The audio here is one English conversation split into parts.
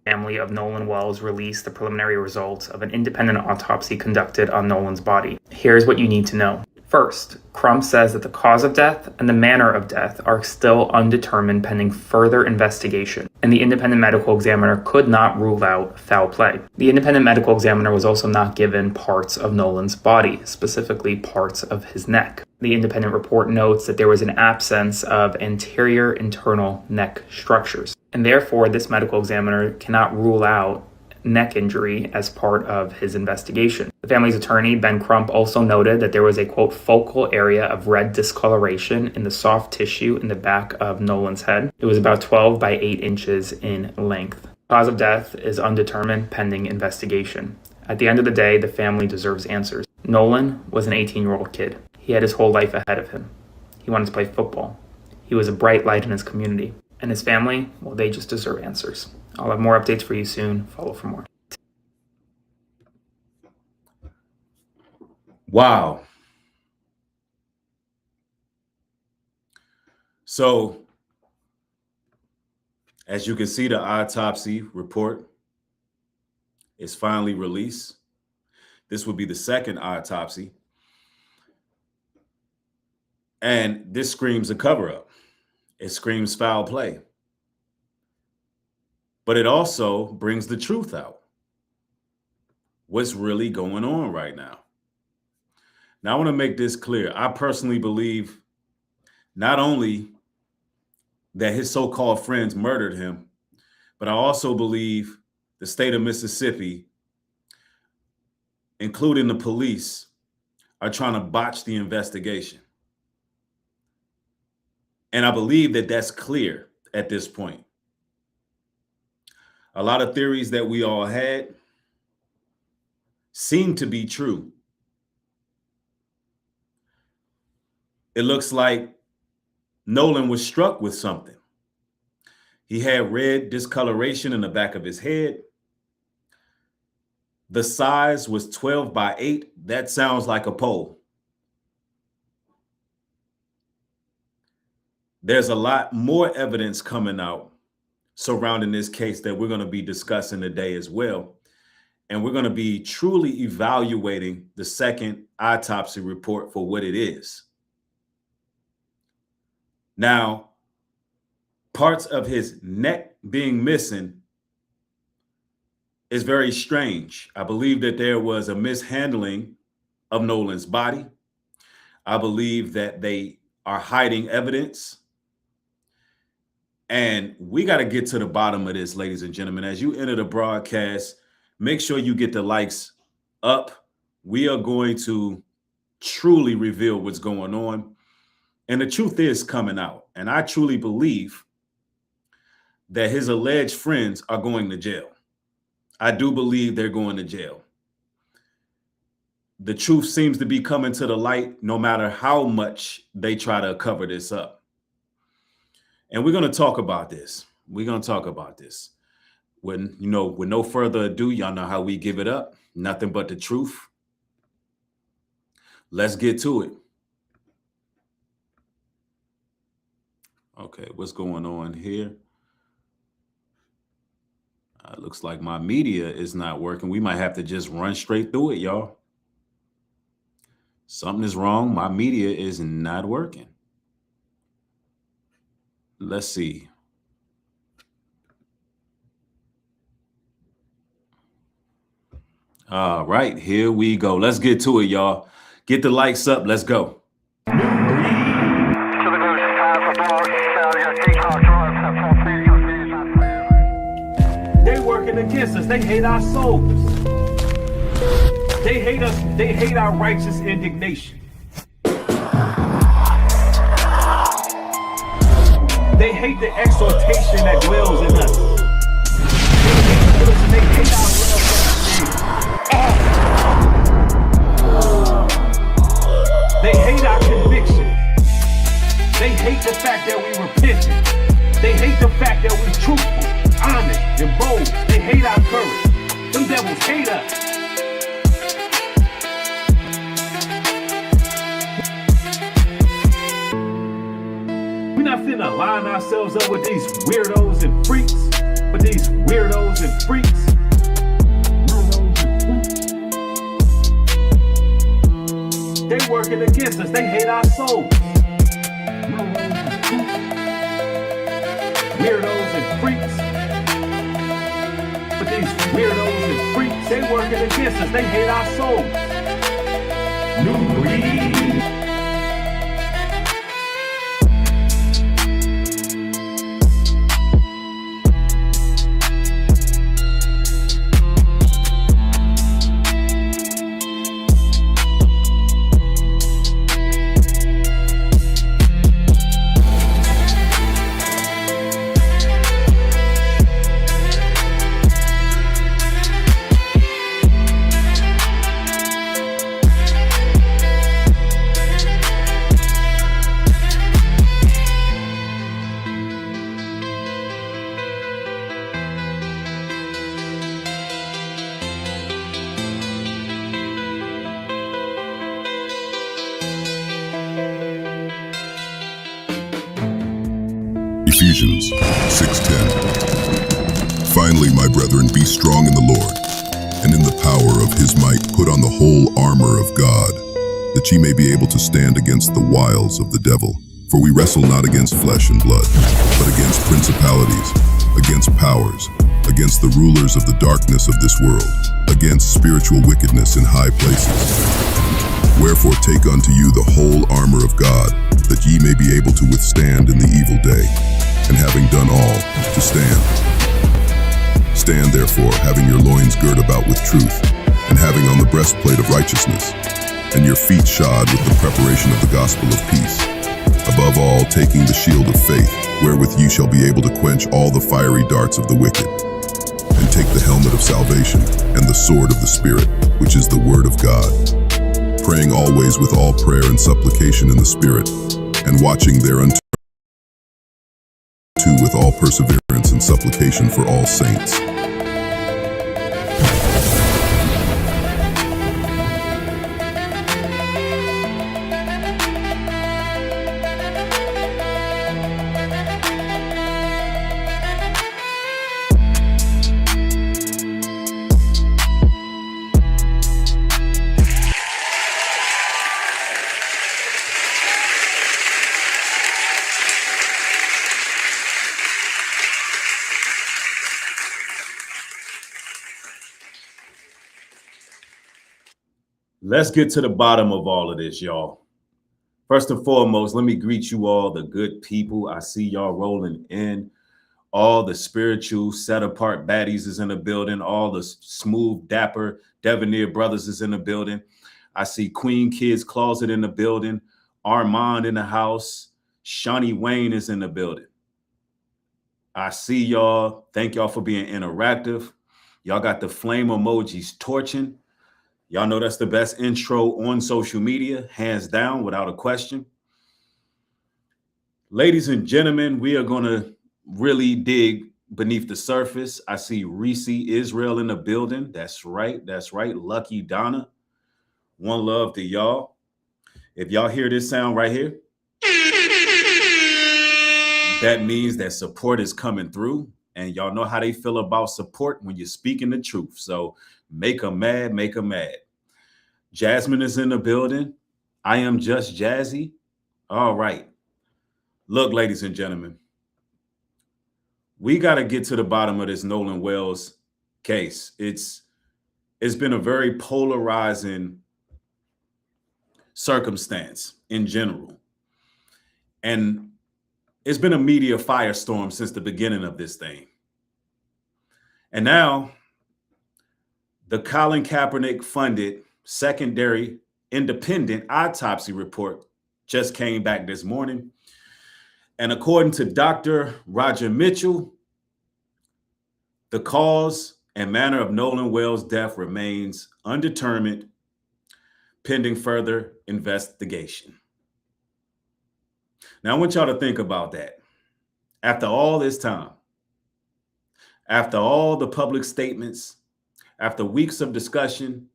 Family of Nolan Wells released the preliminary results of an independent autopsy conducted on Nolan's body. Here's what you need to know. First, Crump says that the cause of death and the manner of death are still undetermined pending further investigation, and the independent medical examiner could not rule out foul play. The independent medical examiner was also not given parts of Nolan's body, specifically parts of his neck. The independent report notes that there was an absence of anterior internal neck structures, and therefore this medical examiner cannot rule out neck injury as part of his investigation. The family's attorney, Ben Crump, also noted that there was a, quote, focal area of red discoloration in the soft tissue in the back of Nolan's head. It was about 12 by 8 inches in length. Cause of death is undetermined pending investigation. At the end of the day, the family deserves answers. Nolan was an 18-year-old kid. He had his whole life ahead of him. He wanted to play football. He was a bright light in his community. And his family, well, they just deserve answers. I'll have more updates for you soon. Follow for more. Wow. So, as you can see, the autopsy report is finally released. This would be the second autopsy. And this screams a cover-up. It screams foul play. But it also brings the truth out. What's really going on right now? Now, I want to make this clear. I personally believe not only that his so-called friends murdered him, but I also believe the state of Mississippi, including the police, are trying to botch the investigation. And I believe that that's clear at this point. A lot of theories that we all had seem to be true. It looks like Nolan was struck with something. He had red discoloration in the back of his head. The size was 12 by 8. That sounds like a pole. There's a lot more evidence coming out surrounding this case that we're going to be discussing today as well. And we're going to be truly evaluating the second autopsy report for what it is. Now, parts of his neck being missing is very strange. I believe that there was a mishandling of Nolan's body. I believe that they are hiding evidence. And we got to get to the bottom of this, ladies and gentlemen. As you enter the broadcast, make sure you get the likes up. We are going to truly reveal what's going on. And the truth is coming out. And I truly believe that his alleged friends are going to jail. I do believe they're going to jail. The truth seems to be coming to the light no matter how much they try to cover this up. And we're going to talk about this. We're going to talk about this. With no further ado, y'all know how we give it up. Nothing but the truth. Let's get to it. Okay, what's going on here? Looks like my media is not working. We might have to just run straight through it, y'all. Something is wrong. My media is not working. Let's see. All right, here we go. Let's get to it, y'all. Get the likes up. Let's go. They working against us. They hate our souls. They hate us. They hate our righteous indignation. They hate the exhortation that dwells in us. They hate our love. They hate our conviction. They hate the fact that we repentant. They hate the fact that we truthful, honest, and bold. They hate our courage. Them devils hate us. We're not finna line ourselves up with these weirdos and freaks. But these weirdos and freaks, they working against us. They hate our souls. Weirdos and freaks. But these weirdos and freaks, they working against us. They hate our souls. Nubreed. Ephesians 6:10. Finally, my brethren, be strong in the Lord, and in the power of his might put on the whole armor of God, that ye may be able to stand against the wiles of the devil. For we wrestle not against flesh and blood, but against principalities, against powers, against the rulers of the darkness of this world, against spiritual wickedness in high places. Wherefore take unto you the whole armor of God, that ye may be able to withstand in the evil day, and having done all, to stand. Stand therefore, having your loins girt about with truth, and having on the breastplate of righteousness, and your feet shod with the preparation of the gospel of peace. Above all, taking the shield of faith, wherewith ye shall be able to quench all the fiery darts of the wicked, and take the helmet of salvation, and the sword of the Spirit, which is the word of God. Praying always with all prayer and supplication in the Spirit, and watching thereunto with all perseverance and supplication for all saints. Let's get to the bottom of all of this, y'all. First and foremost, let me greet you all, the good people. I see y'all rolling in. All the spiritual set-apart baddies is in the building. All the smooth, dapper, debonair brothers is in the building. I see Queen Kids Closet in the building. Armand in the house. Shawnee Wayne is in the building. I see y'all. Thank y'all for being interactive. Y'all got the flame emojis torching. Y'all know that's the best intro on social media, hands down, without a question. Ladies and gentlemen, we are going to really dig beneath the surface. I see Reese Israel in the building. That's right. That's right. Lucky Donna. One love to y'all. If y'all hear this sound right here, that means that support is coming through. And y'all know how they feel about support when you're speaking the truth. So make them mad, make them mad. Jasmine is in the building. I am just Jazzy. All right. Look, ladies and gentlemen, we got to get to the bottom of this Nolan Wells case. It's been a very polarizing circumstance in general. And it's been a media firestorm since the beginning of this thing. And now the Colin Kaepernick funded secondary independent autopsy report just came back this morning. And according to Dr. Roger Mitchell, the cause and manner of Nolan Wells' death remains undetermined, pending further investigation. Now, I want y'all to think about that. After all this time, after all the public statements, after weeks of discussion,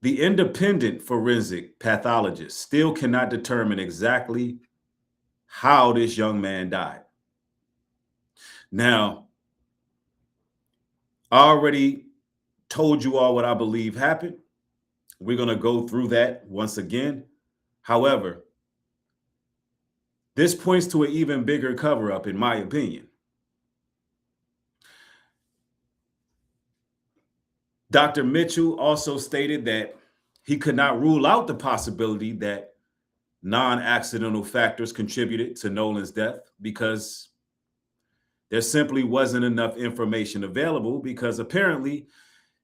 the independent forensic pathologist still cannot determine exactly how this young man died. Now, I already told you all what I believe happened. We're going to go through that once again. However, this points to an even bigger cover-up, in my opinion. Dr. Mitchell also stated that he could not rule out the possibility that non-accidental factors contributed to Nolan's death because there simply wasn't enough information available, because apparently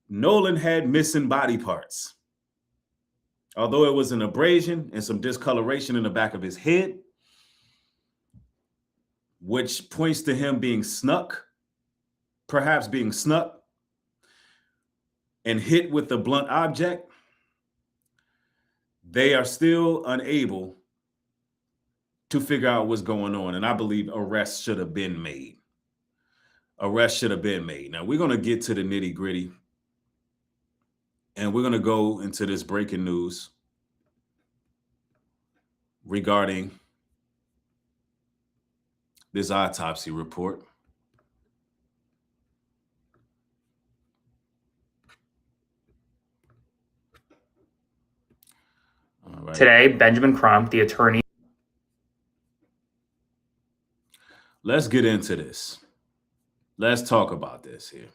Nolan had missing body parts. Although it was an abrasion and some discoloration in the back of his head, which points to him being snuck, perhaps being snuck and hit with a blunt object, they are still unable to figure out what's going on. And I believe arrests should have been made. Arrests should have been made. Now, we're going to get to the nitty gritty, and we're going to go into this breaking news regarding this autopsy report. All right. Today, Benjamin Crump, the attorney. Let's get into this. Let's talk about this here.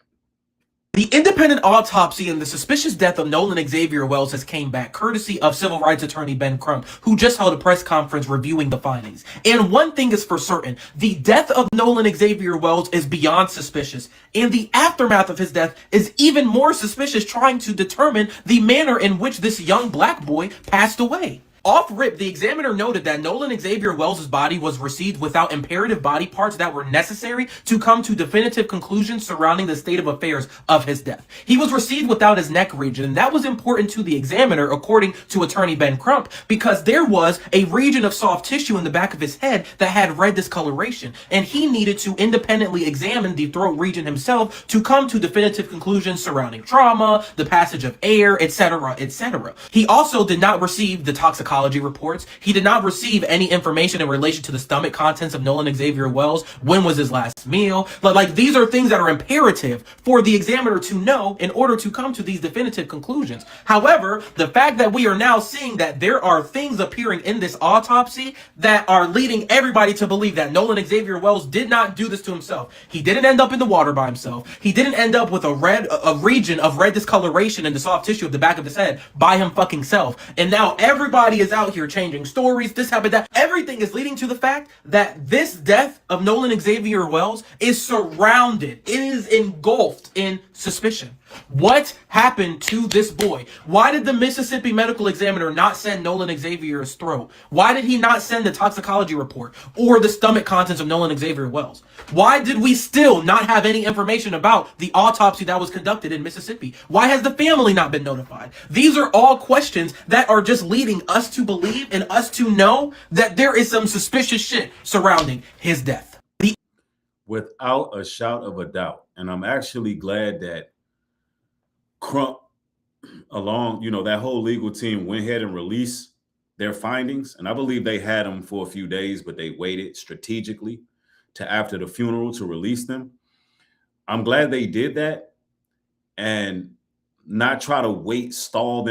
The independent autopsy and the suspicious death of Nolan Xavier Wells has came back, courtesy of civil rights attorney Ben Crump, who just held a press conference reviewing the findings. And one thing is for certain, the death of Nolan Xavier Wells is beyond suspicious, and the aftermath of his death is even more suspicious, trying to determine the manner in which this young black boy passed away. Off rip, the examiner noted that Nolan Xavier Wells' body was received without imperative body parts that were necessary to come to definitive conclusions surrounding the state of affairs of his death. He was received without his neck region, and that was important to the examiner, according to attorney Ben Crump, because there was a region of soft tissue in the back of his head that had red discoloration, and he needed to independently examine the throat region himself to come to definitive conclusions surrounding trauma, the passage of air, etc., etc. He also did not receive the toxicology reports. He did not receive any information in relation to the stomach contents of Nolan Xavier Wells. When was his last meal? Like these are things that are imperative for the examiner to know in order to come to these definitive conclusions. However, the fact that we are now seeing that there are things appearing in this autopsy that are leading everybody to believe that Nolan Xavier Wells did not do this to himself. He didn't end up in the water by himself. He didn't end up with a region of red discoloration in the soft tissue of the back of his head by him fucking self. And now everybody is out here changing stories, this happened, that. Everything is leading to the fact that this death of Nolan Xavier Wells is surrounded, it is engulfed in suspicion. What happened to this boy? Why did the Mississippi medical examiner not send Nolan Xavier's throat? Why did he not send the toxicology report or the stomach contents of Nolan Xavier Wells? Why did we still not have any information about the autopsy that was conducted in Mississippi? Why has the family not been notified? These are all questions that are just leading us to believe and us to know that there is some suspicious shit surrounding his death. Without a shout of a doubt. And I'm actually glad that Crump, along, that whole legal team went ahead and released their findings. And I believe they had them for a few days, but they waited strategically to after the funeral to release them. I'm glad they did that and not try to stall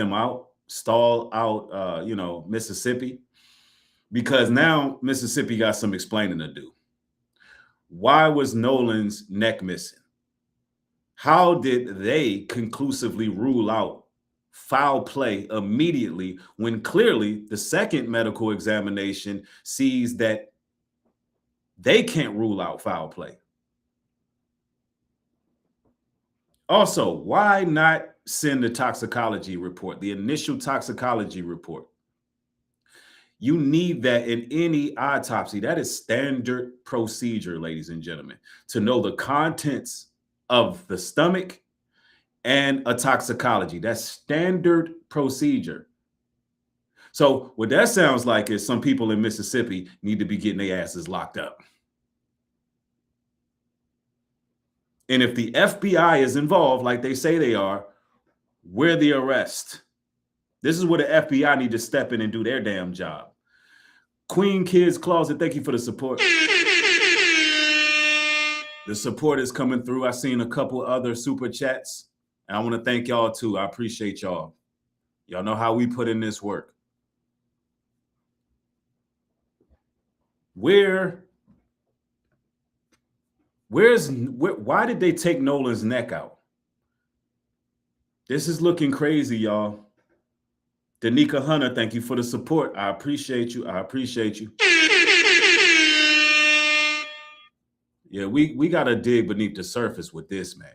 out, Mississippi, because now Mississippi got some explaining to do. Why was Nolan's neck missing? How did they conclusively rule out foul play immediately when clearly the second medical examination sees that they can't rule out foul play? Also, why not send the toxicology report, the initial toxicology report? You need that in any autopsy. That is standard procedure, ladies and gentlemen, to know the contents of the stomach and a toxicology. That's standard procedure. So what that sounds like is some people in Mississippi need to be getting their asses locked up. And if the FBI is involved, like they say they are, where the arrest? This is where the FBI need to step in and do their damn job. Queen Kids Closet, thank you for the support. The support is coming through. I've seen a couple other super chats, and I want to thank y'all too. I appreciate y'all. Y'all know how we put in this work. Why did they take Nolan's neck out? This is looking crazy, y'all. Danica Hunter, thank you for the support. I appreciate you. I appreciate you. Yeah, we got to dig beneath the surface with this, man.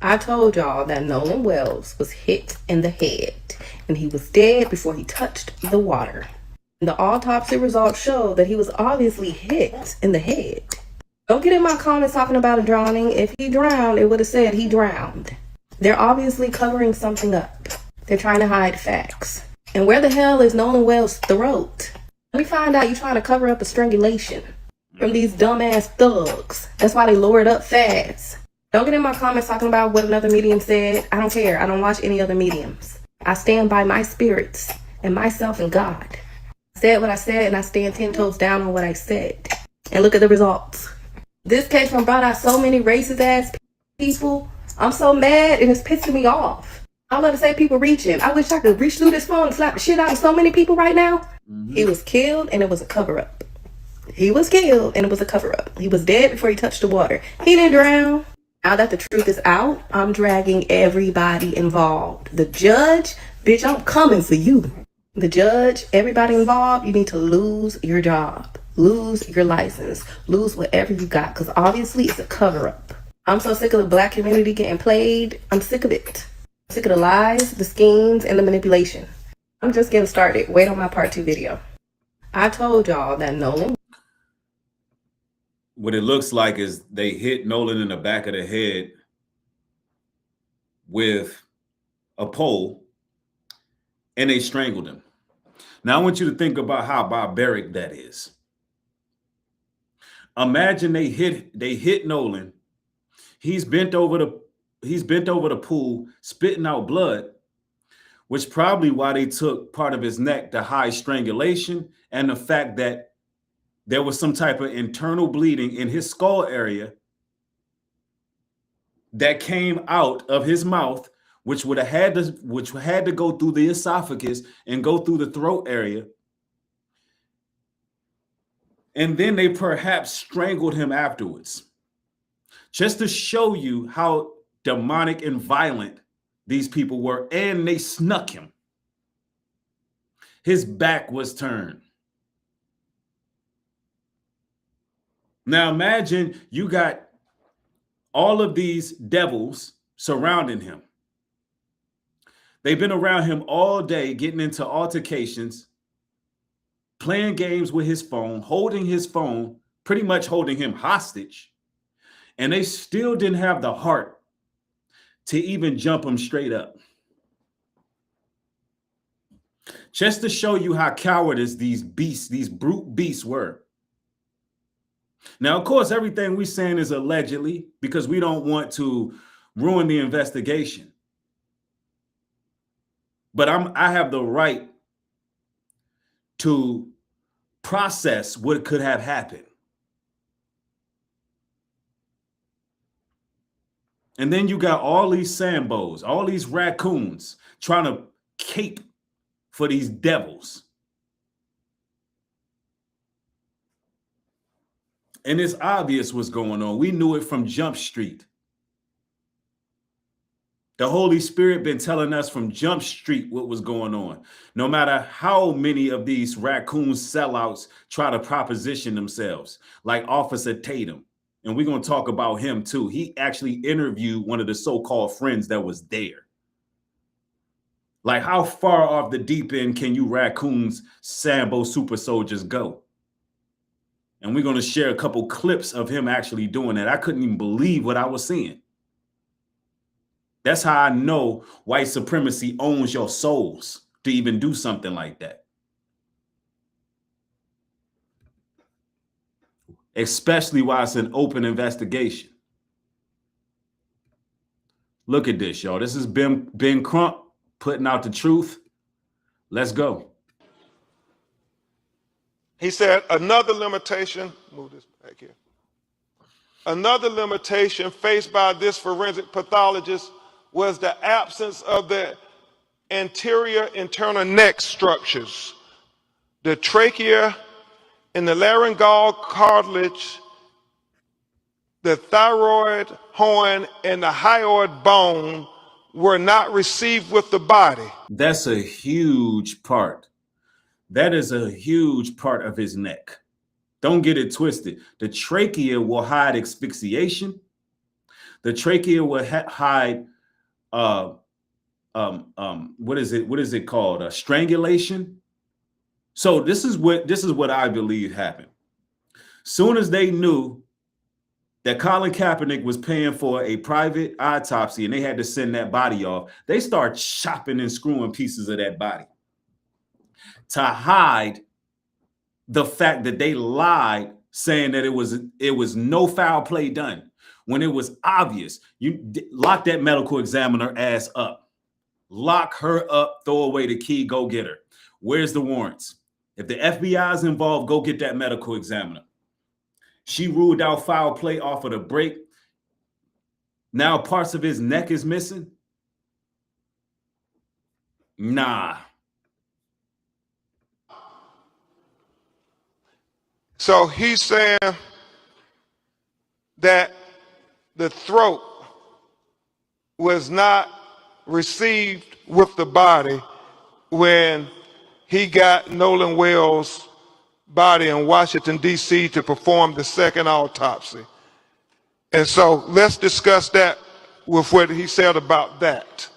I told y'all that Nolan Wells was hit in the head and he was dead before he touched the water. The autopsy results show that he was obviously hit in the head. Don't get in my comments talking about a drowning. If he drowned, it would have said he drowned. They're obviously covering something up. They're trying to hide facts. And where the hell is Nolan Wells' throat? Let me find out you're trying to cover up a strangulation from these dumbass thugs. That's why they lowered up fast. Don't get in my comments talking about what another medium said. I don't care. I don't watch any other mediums. I stand by my spirits and myself and God. I said what I said and I stand 10 toes down on what I said. And look at the results. This case one brought out so many racist ass people. I'm so mad and it's pissing me off. I love to say people reaching. I wish I could reach through this phone and slap the shit out of so many people right now. He was killed and it was a cover up. He was killed and it was a cover up. He was dead before he touched the water. He didn't drown. Now that the truth is out, I'm dragging everybody involved. The judge, bitch, I'm coming for you. The judge, everybody involved, you need to lose your job. Lose your license. Lose whatever you got, because obviously it's a cover-up. I'm so sick of the black community getting played. I'm sick of it. I'm sick of the lies, the schemes, and the manipulation. I'm just getting started. Wait on my part 2 video. I told y'all that Nolan... What it looks like is they hit Nolan in the back of the head with a pole and they strangled him. Now I want you to think about how barbaric that is. Imagine they hit Nolan. He's bent over the pool, spitting out blood, which probably why they took part of his neck to hide strangulation and the fact that there was some type of internal bleeding in his skull area that came out of his mouth, which had to go through the esophagus and go through the throat area. And then they perhaps strangled him afterwards, just to show you how demonic and violent these people were. And they snuck him. His back was turned. Now imagine you got all of these devils surrounding him. They've been around him all day, getting into altercations, playing games with his phone, pretty much holding him hostage. And they still didn't have the heart to even jump him straight up. Just to show you how cowardice these brute beasts were. Now, of course, everything we're saying is allegedly because we don't want to ruin the investigation. But I have the right to process what could have happened. And then you got all these Sambos, all these raccoons trying to cape for these devils. And it's obvious what's going on. We knew it from Jump Street. The Holy Spirit been telling us from Jump Street what was going on. No matter how many of these raccoon sellouts try to proposition themselves, like Officer Tatum. And we're going to talk about him too. He actually interviewed one of the so-called friends that was there. Like, how far off the deep end can you raccoons, Sambo super soldiers go? And we're going to share a couple clips of him actually doing that. I couldn't even believe what I was seeing. That's how I know white supremacy owns your souls to even do something like that. Especially while it's an open investigation. Look at this, y'all. This is Ben Crump putting out the truth. Let's go. He said another limitation, move this back here. Another limitation faced by this forensic pathologist was the absence of the anterior internal neck structures, the trachea and the laryngeal cartilage, the thyroid horn, and the hyoid bone were not received with the body. That's a huge part. That is a huge part of his neck. Don't get it twisted. The trachea will hide asphyxiation. The trachea will hide what is it called? Strangulation. So this is what I believe happened. Soon as they knew that Colin Kaepernick was paying for a private autopsy and they had to send that body off, they start chopping and screwing pieces of that body to hide the fact that they lied, saying that it was no foul play done, when it was obvious. You lock that medical examiner ass up. Lock her up, throw away the key, go get her. Where's the warrants? If the FBI is involved, go get that medical examiner. She ruled out foul play off of the break. Now parts of his neck is missing. Nah. So he's saying that the throat was not received with the body when he got Nolan Wells' body in Washington, D.C. to perform the second autopsy. And so let's discuss that with what he said about that.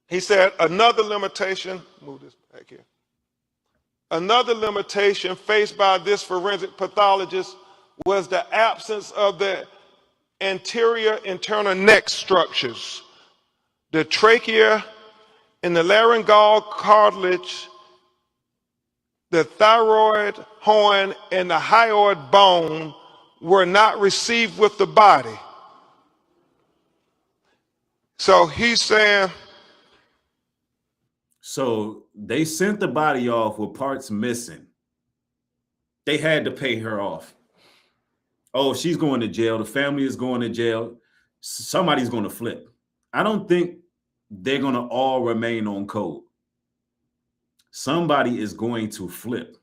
He said another limitation, move this back here. Another limitation faced by this forensic pathologist was the absence of the anterior internal neck structures, the trachea and the laryngeal cartilage, the thyroid horn, and the hyoid bone were not received with the body. So he's saying, so they sent the body off with parts missing. They had to pay her off. Oh, she's going to jail. The family is going to jail. Somebody's going to flip. I don't think they're going to all remain on code. Somebody is going to flip.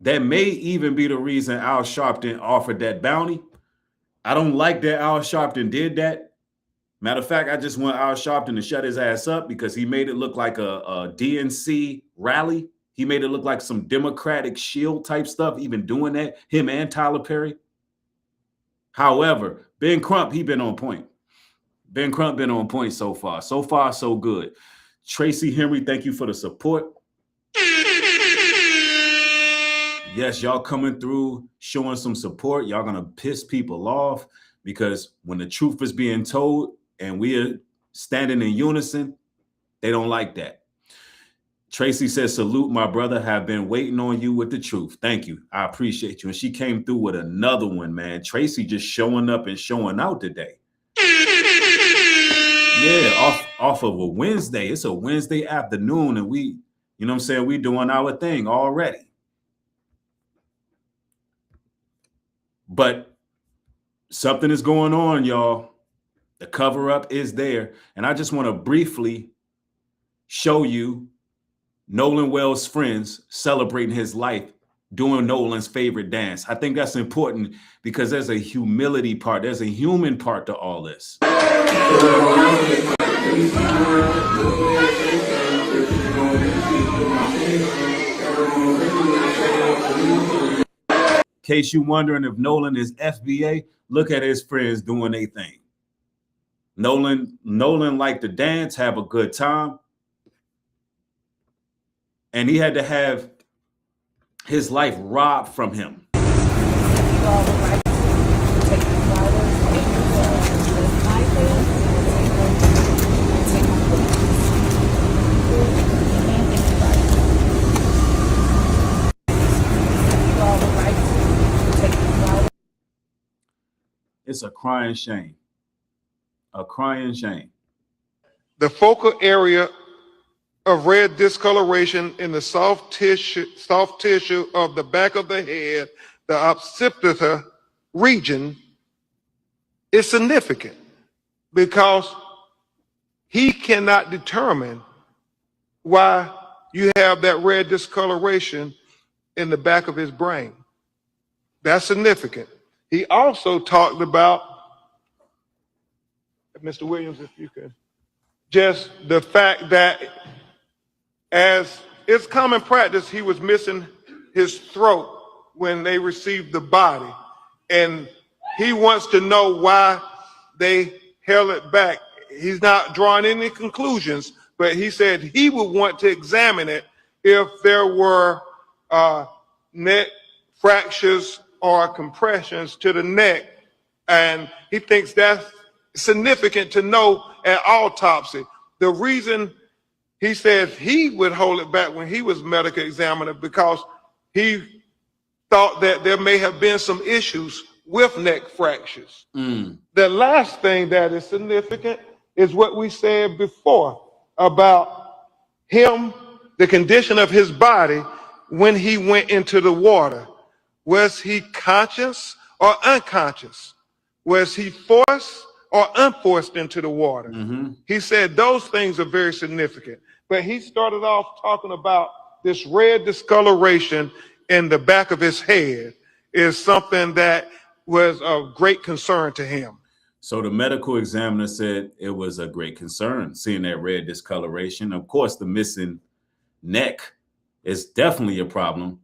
That may even be the reason Al Sharpton offered that bounty. I don't like that Al Sharpton did that. Matter of fact, I just want Al Sharpton to shut his ass up because he made it look like a DNC rally. He made it look like some Democratic Shield type stuff, even doing that, him and Tyler Perry. However, Ben Crump, he been on point. Ben Crump been on point so far. So far, so good. Tracy Henry, thank you for the support. Yes, y'all coming through, showing some support. Y'all gonna piss people off because when the truth is being told and we are standing in unison, they don't like that. Tracy says, salute, my brother. Have been waiting on you with the truth. Thank you. I appreciate you. And she came through with another one, man. Tracy just showing up and showing out today. Yeah, off of a Wednesday. It's a Wednesday afternoon, and we, you know what I'm saying, we doing our thing already. But something is going on, y'all. The cover-up is there. And I just want to briefly show you Nolan Wells' friends celebrating his life, doing Nolan's favorite dance. I think that's important because there's a humility part. There's a human part to all this. In case you're wondering if Nolan is FBA, look at his friends doing their thing. Nolan liked to dance, have a good time. And he had to have his life robbed from him. It's a crying shame. A crying shame. the focal area of red discoloration in the soft tissue of the back of the head, the occipital region, is significant because he cannot determine why you have that red discoloration in the back of his brain. That's significant. He also talked about, Mr. Williams, if you could, just the fact that as it's common practice, he was missing his throat when they received the body. And he wants to know why they held it back. He's not drawing any conclusions, but he said he would want to examine it if there were neck fractures or compressions to the neck. And he thinks that's significant to know at autopsy. The reason he says he would hold it back when he was medical examiner because he thought that there may have been some issues with neck fractures. The last thing that is significant is what we said before about him, the condition of his body when he went into the water. Was he conscious or unconscious? Was he forced or unforced into the water? He said those things are very significant. But he started off talking about this red discoloration in the back of his head is something that was of great concern to him. So the medical examiner said it was a great concern seeing that red discoloration. Of course, the missing neck is definitely a problem.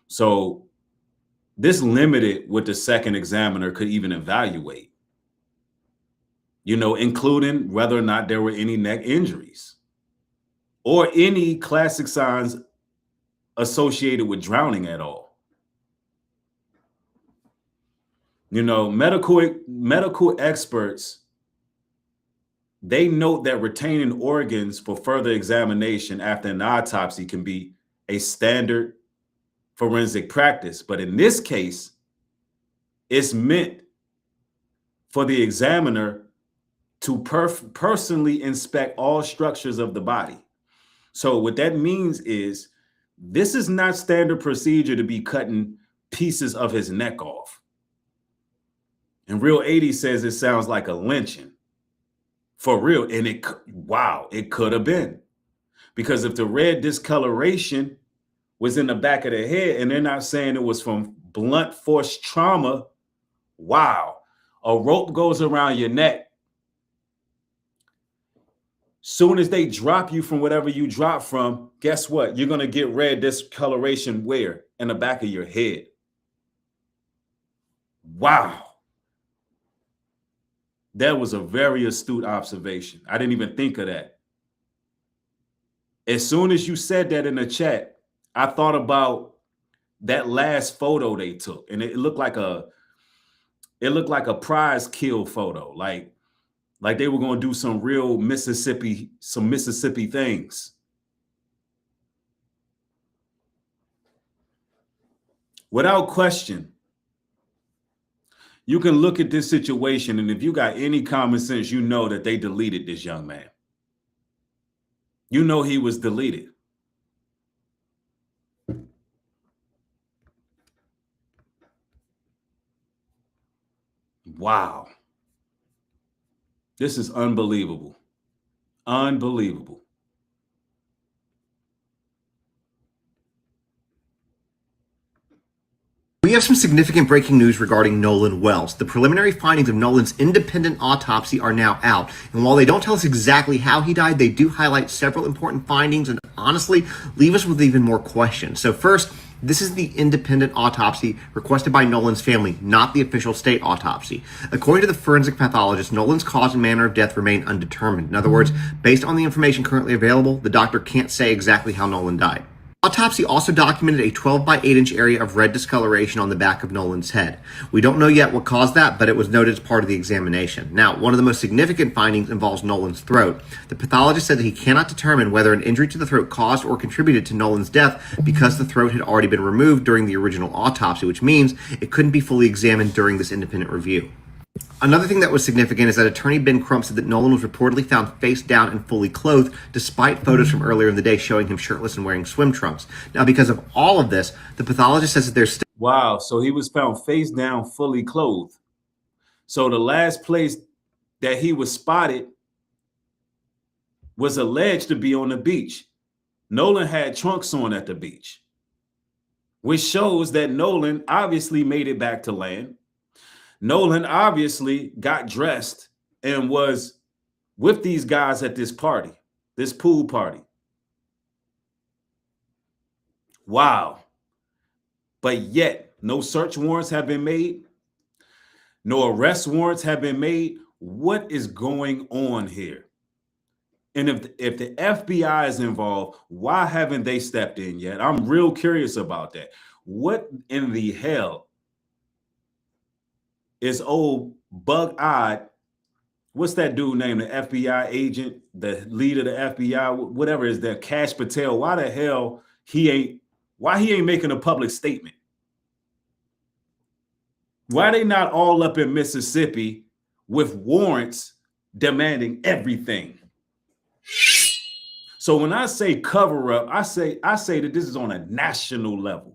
So this limited what the second examiner could even evaluate, including whether or not there were any neck injuries or any classic signs associated with drowning at all. Medical experts, they note that retaining organs for further examination after an autopsy can be a standard forensic practice. But in this case, it's meant for the examiner to personally inspect all structures of the body. So what that means is this is not standard procedure to be cutting pieces of his neck off. And Real 80 says it sounds like a lynching. For real. And it could have been. Because if the red discoloration was in the back of the head and they're not saying it was from blunt force trauma, a rope goes around your neck. Soon as they drop you from whatever you drop from, guess what? You're going to get red discoloration where? In the back of your head. Wow. That was a very astute observation. I didn't even think of that. As soon as you said that in the chat, I thought about that last photo they took, and it looked like a prize kill photo, like they were going to do some real Mississippi things. Without question, you can look at this situation, and if you got any common sense, you know that they deleted this young man. You know he was deleted. Wow. This is unbelievable. Unbelievable. We have some significant breaking news regarding Nolan Wells. The preliminary findings of Nolan's independent autopsy are now out. And while they don't tell us exactly how he died, they do highlight several important findings and honestly leave us with even more questions. So first, this is the independent autopsy requested by Nolan's family, not the official state autopsy. According to the forensic pathologist, Nolan's cause and manner of death remain undetermined. In other words, based on the information currently available, the doctor can't say exactly how Nolan died. Autopsy also documented a 12 by 8 inch area of red discoloration on the back of Nolan's head. We don't know yet what caused that, but it was noted as part of the examination. Now, one of the most significant findings involves Nolan's throat. The pathologist said that he cannot determine whether an injury to the throat caused or contributed to Nolan's death because the throat had already been removed during the original autopsy, which means it couldn't be fully examined during this independent review. Another thing that was significant is that attorney Ben Crump said that Nolan was reportedly found face down and fully clothed, despite photos from earlier in the day showing him shirtless and wearing swim trunks. Now, because of all of this, the pathologist says that there's still... Wow, so he was found face down, fully clothed. So the last place that he was spotted was alleged to be on the beach. Nolan had trunks on at the beach, which shows that Nolan obviously made it back to land. Nolan obviously got dressed and was with these guys at this party, this pool party. Wow. But yet, no search warrants have been made. No arrest warrants have been made. What is going on here? And if the FBI is involved, why haven't they stepped in yet? I'm real curious about that. What in the hell is old bug-eyed, what's that dude named, the FBI agent, the leader of the FBI, whatever is that, Cash Patel, why the hell he ain't making a public statement? Why they not all up in Mississippi with warrants demanding everything? So when I say cover up, I say that this is on a national level.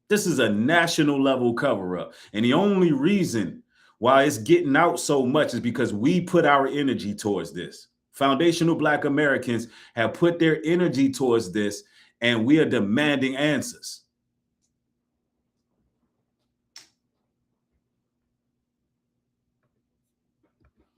This is a national level cover up. And the only reason why it's getting out so much is because we put our energy towards this. Foundational Black Americans have put their energy towards this, and we are demanding answers.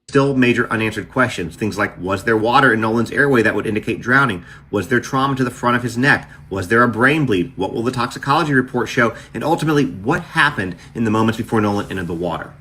Still major unanswered questions. Things like, was there water in Nolan's airway that would indicate drowning? Was there trauma to the front of his neck? Was there a brain bleed? What will the toxicology report show? And ultimately, what happened in the moments before Nolan entered the water?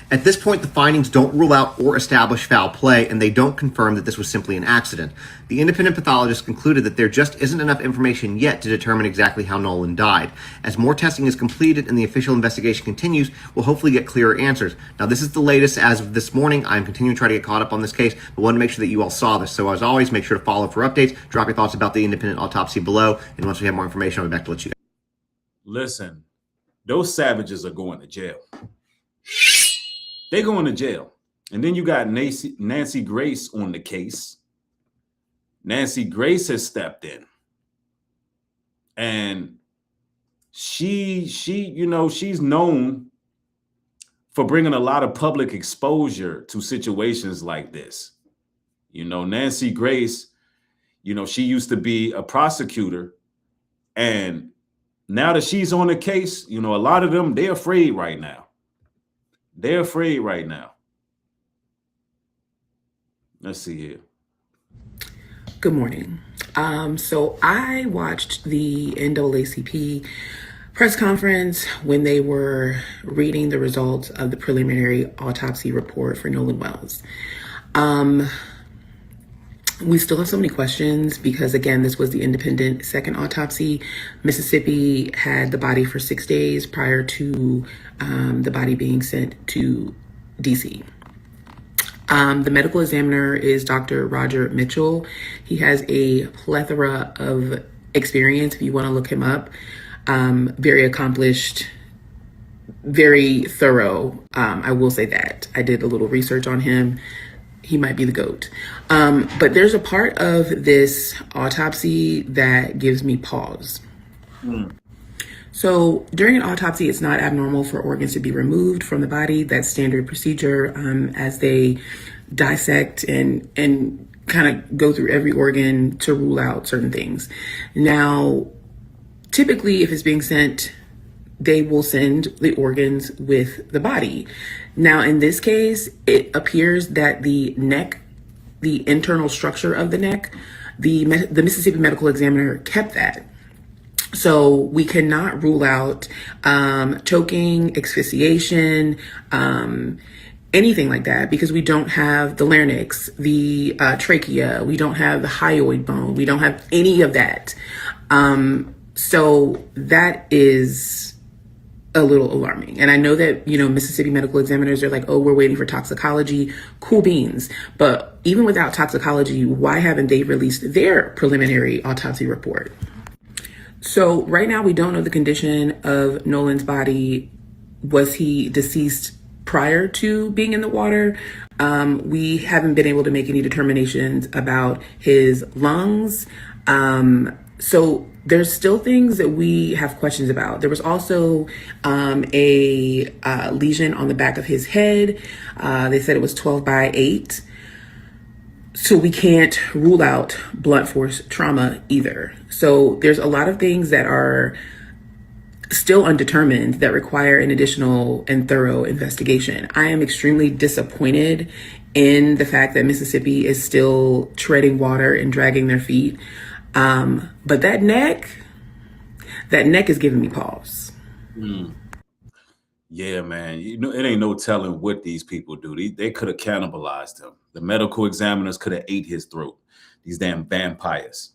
At this point, the findings don't rule out or establish foul play, and they don't confirm that this was simply an accident. The independent pathologist concluded that there just isn't enough information yet to determine exactly how Nolan died. As more testing is completed and the official investigation continues, we'll hopefully get clearer answers. Now, this is the latest as of this morning. I'm continuing to try to get caught up on this case, but want to make sure that you all saw this. So as always, make sure to follow for updates. Drop your thoughts about the independent autopsy below, and once we have more information, I'll be back to let you guys. Listen, those savages are going to jail. They going to jail. And then you got Nancy Grace on the case. Nancy Grace has stepped in. And she's known for bringing a lot of public exposure to situations like this. You know, Nancy Grace, she used to be a prosecutor. And now that she's on the case, a lot of them, they're afraid right now. They're afraid right now. Let's see here. Good morning. So I watched the NAACP press conference when they were reading the results of the preliminary autopsy report for Nolan Wells. We still have so many questions because, again, this was the independent second autopsy. Mississippi had the body for 6 days prior to the body being sent to DC. The medical examiner is Dr. Roger Mitchell. He has a plethora of experience, if you want to look him up. Very accomplished, very thorough. I will say that. I did a little research on him. He might be the GOAT. But there's a part of this autopsy that gives me pause. So during an autopsy, it's not abnormal for organs to be removed from the body. That's standard procedure as they dissect and kind of go through every organ to rule out certain things. Now, typically, if it's being sent, they will send the organs with the body. Now, in this case, it appears that the neck, the internal structure of the neck, the Mississippi medical examiner kept that. So we cannot rule out choking, asphyxiation, anything like that, because we don't have the larynx, the trachea, we don't have the hyoid bone, we don't have any of that. So that is a little alarming. And I know that, Mississippi medical examiners are like, oh, we're waiting for toxicology. Cool beans. But even without toxicology, why haven't they released their preliminary autopsy report? So right now, we don't know the condition of Nolan's body. Was he deceased prior to being in the water. We haven't been able to make any determinations about his lungs. So there's still things that we have questions about. There was also a lesion on the back of his head. They said it was 12/8. So we can't rule out blunt force trauma either. So there's a lot of things that are still undetermined that require an additional and thorough investigation. I am extremely disappointed in the fact that Mississippi is still treading water and dragging their feet. But that neck is giving me pause. Yeah, man. You know, it ain't no telling what these people do. They could have cannibalized him. The medical examiners could have ate his throat. These damn vampires.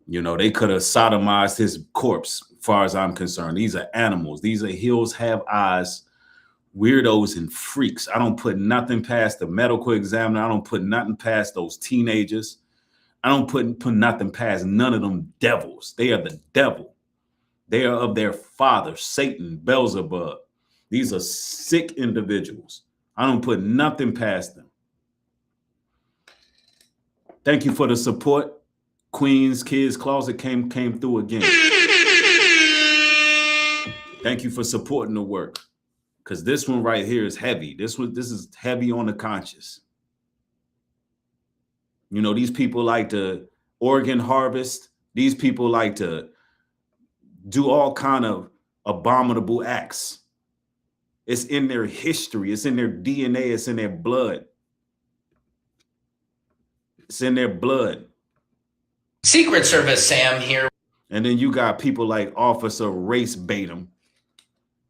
You know, they could have sodomized his corpse, as far as I'm concerned. These are animals. These are hills have eyes, weirdos and freaks. I don't put nothing past the medical examiner. I don't put nothing past those teenagers. I don't put nothing past none of them devils. They are the devil. They are of their father, Satan, Beelzebub. These are sick individuals. I don't put nothing past them. Thank you for the support. Queen's Kids Closet came through again. Thank you for supporting the work. Because this one right here is heavy. This is heavy on the conscience. You know, these people like to organ harvest. These people like to do all kind of abominable acts. It's in their history. It's in their DNA. It's in their blood. It's in their blood. Secret Service Sam here. And then you got people like Officer Race Batum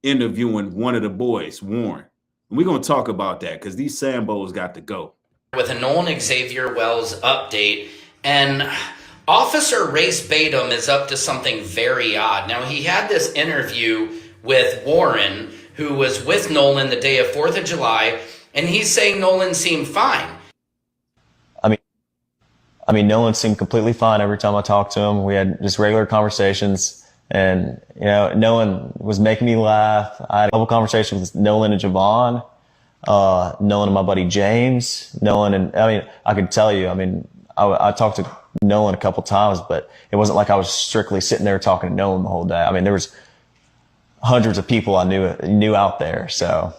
interviewing one of the boys, Warren. And we're going to talk about that because these Sambos got to go. With a Nolan Xavier Wells update, and Officer Race Batum is up to something very odd. Now, he had this interview with Warren, who was with Nolan the day of 4th of July, and he's saying Nolan seemed fine. I mean, Nolan seemed completely fine every time I talked to him. We had just regular conversations, and, you know, Nolan was making me laugh. I had a couple conversations with Nolan and Javon, Nolan and my buddy James, Nolan, and I mean, I could tell you, I mean, I talked to Nolan a couple times, but it wasn't like I was strictly sitting there talking to Nolan the whole day. I mean, there was hundreds of people I knew out there, so.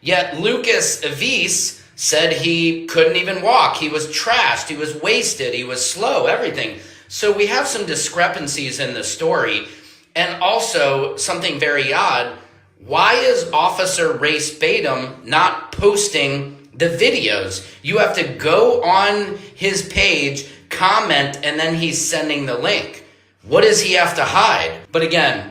Yet Lucas Avis said he couldn't even walk. He was trashed. He was wasted. He was slow, everything. So we have some discrepancies in the story. And also something very odd. Why is Officer Race Batum not posting the videos? You have to go on his page, comment, and then he's sending the link. What does he have to hide? But again,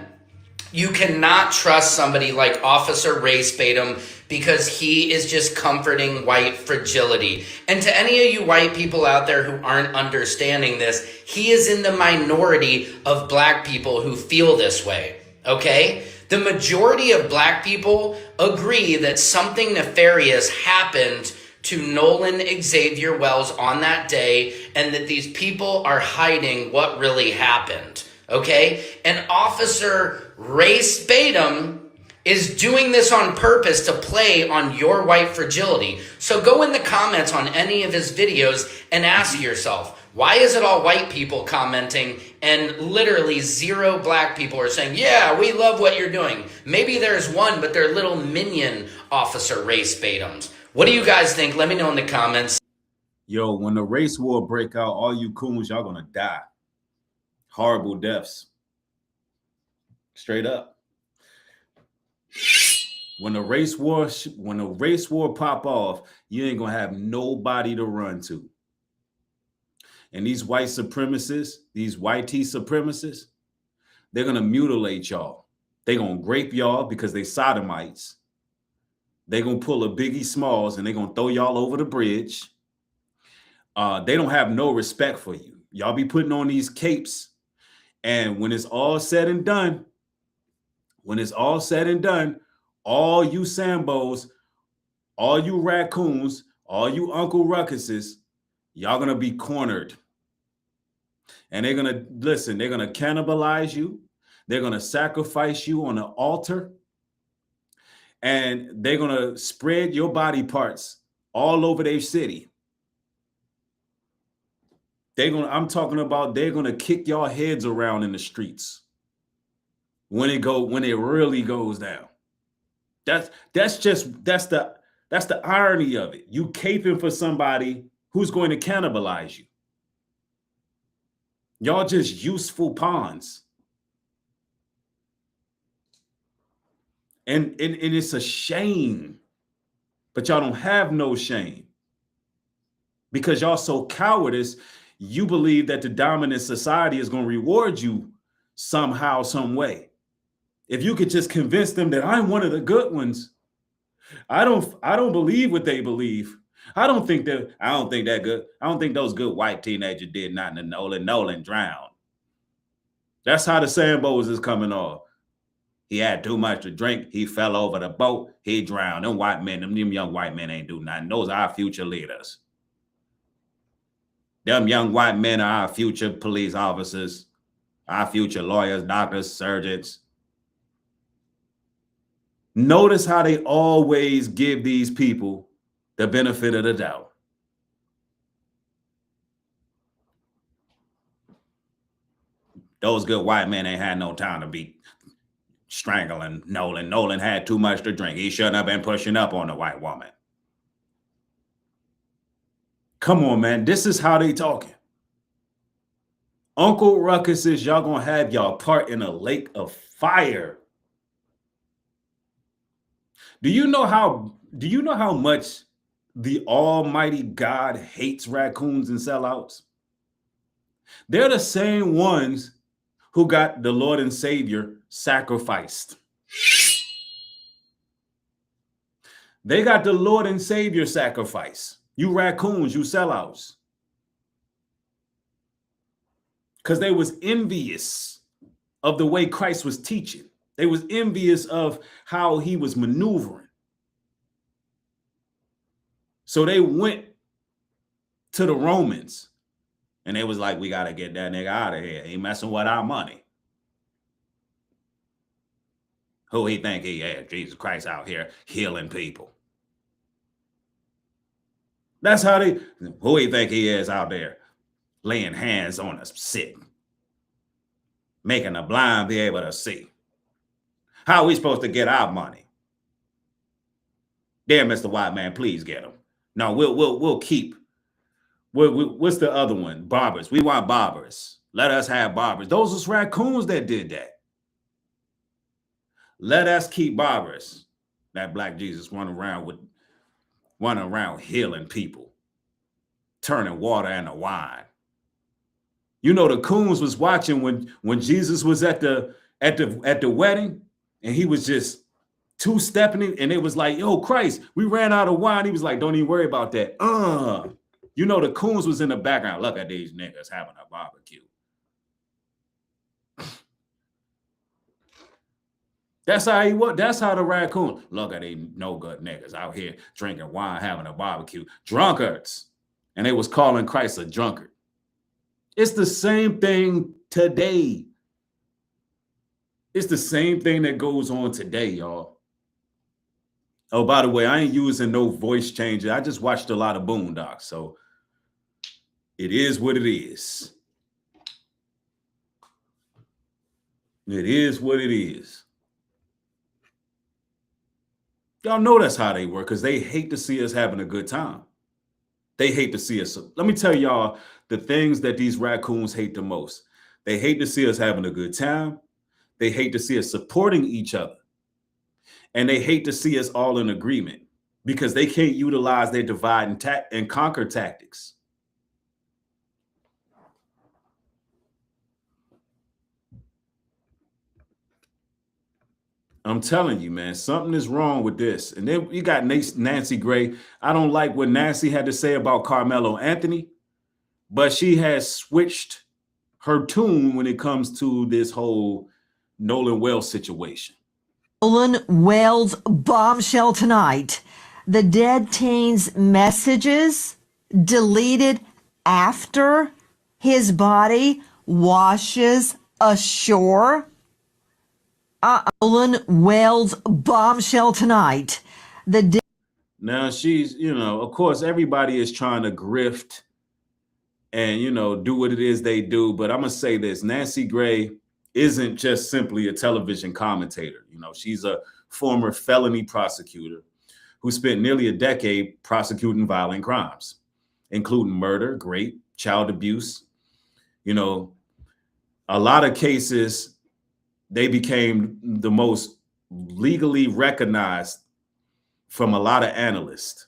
you cannot trust somebody like Officer Race Batum because he is just comforting white fragility. And to any of you white people out there who aren't understanding this, he is in the minority of black people who feel this way, okay? The majority of black people agree that something nefarious happened to Nolan Xavier Wells on that day, and that these people are hiding what really happened, okay? And Officer Race Batum is doing this on purpose to play on your white fragility. So go in the comments on any of his videos and ask yourself, why is it all white people commenting and literally zero black people are saying, yeah, we love what you're doing? Maybe there's one, but they're little minion Officer Race Batums. What do you guys think? Let me know in the comments. Yo, when the race war break out, all you coons, y'all gonna die. Horrible deaths. Straight up. When the race war pop off, you ain't gonna have nobody to run to. And these white supremacists, these white T supremacists, they're gonna mutilate y'all. They're gonna grape y'all because they sodomites. They're gonna pull a Biggie Smalls and they're gonna throw y'all over the bridge. They don't have no respect for you. Y'all be putting on these capes, and when it's all said and done, all you Sambos, all you raccoons, all you Uncle Ruckuses, y'all gonna be cornered. And they're gonna cannibalize you. They're gonna sacrifice you on an altar. and they're going to spread your body parts all over their city. I'm talking about they're going to kick your heads around in the streets when it really goes down. That's the irony of it. You caping for somebody who's going to cannibalize you. Y'all just useful pawns. And it's a shame, but y'all don't have no shame because y'all so cowardice. You believe that the dominant society is going to reward you somehow, some way. If you could just convince them that I'm one of the good ones, I don't believe what they believe. I don't think that good. I don't think those good white teenagers did nothing to Nolan. Nolan drowned. That's how the Sambos is coming off. He had too much to drink. He fell over the boat. He drowned. Them white men, them young white men ain't do nothing. Those are our future leaders. Them young white men are our future police officers, our future lawyers, doctors, surgeons. Notice how they always give these people the benefit of the doubt. Those good white men ain't had no time to be strangling Nolan. Nolan had too much to drink. He shouldn't have been pushing up on the white woman. Come on, man. This is how they talking. Uncle Ruckus says y'all gonna have y'all part in a lake of fire. Do you know how much the Almighty God hates raccoons and sellouts? They're the same ones who got the Lord and Savior sacrificed. They got the Lord and Savior sacrifice. You raccoons, you sellouts. Because they was envious of the way Christ was teaching. They was envious of how he was maneuvering. So they went to the Romans and they was like, we got to get that nigga out of here. He messing with our money. Who he think he is? Jesus Christ out here healing people. That's how who he think he is out there laying hands on the sick, making the blind be able to see. How are we supposed to get our money? There, Mr. White Man, please get him. No, we'll keep. What's the other one? Barbers. We want barbers. Let us have barbers. Those was raccoons that did that. Let us keep barbers. That black Jesus running around healing people, turning water into wine. You know, the coons was watching when Jesus was at the wedding, and he was just two-stepping it, and it was like, yo, Christ, we ran out of wine. He was like, don't even worry about that. You know, the coons was in the background. Look at these niggas having a barbecue. That's how he was. That's how the raccoon. Look at these no good niggas out here drinking wine, having a barbecue. Drunkards. And they was calling Christ a drunkard. It's the same thing today. It's the same thing that goes on today, y'all. Oh, by the way, I ain't using no voice changer. I just watched a lot of Boondocks, so it is what it is. It is what it is. Y'all know that's how they work because they hate to see us having a good time. They hate to see us. Let me tell y'all the things that these raccoons hate the most. They hate to see us having a good time. They hate to see us supporting each other. And they hate to see us all in agreement because they can't utilize their divide and conquer tactics. I'm telling you, man, something is wrong with this. And then you got Nancy Gray. I don't like what Nancy had to say about Carmelo Anthony, but she has switched her tune when it comes to this whole Nolan Wells situation. Nolan Wells bombshell tonight. The dead teen's messages deleted after his body washes ashore. Nolan Wells bombshell tonight. Now she's, of course, everybody is trying to grift and, do what it is they do. But I'm going to say this, Nancy Gray isn't just simply a television commentator. She's a former felony prosecutor who spent nearly a decade prosecuting violent crimes, including murder, rape, child abuse. A lot of cases, they became the most legally recognized from a lot of analysts.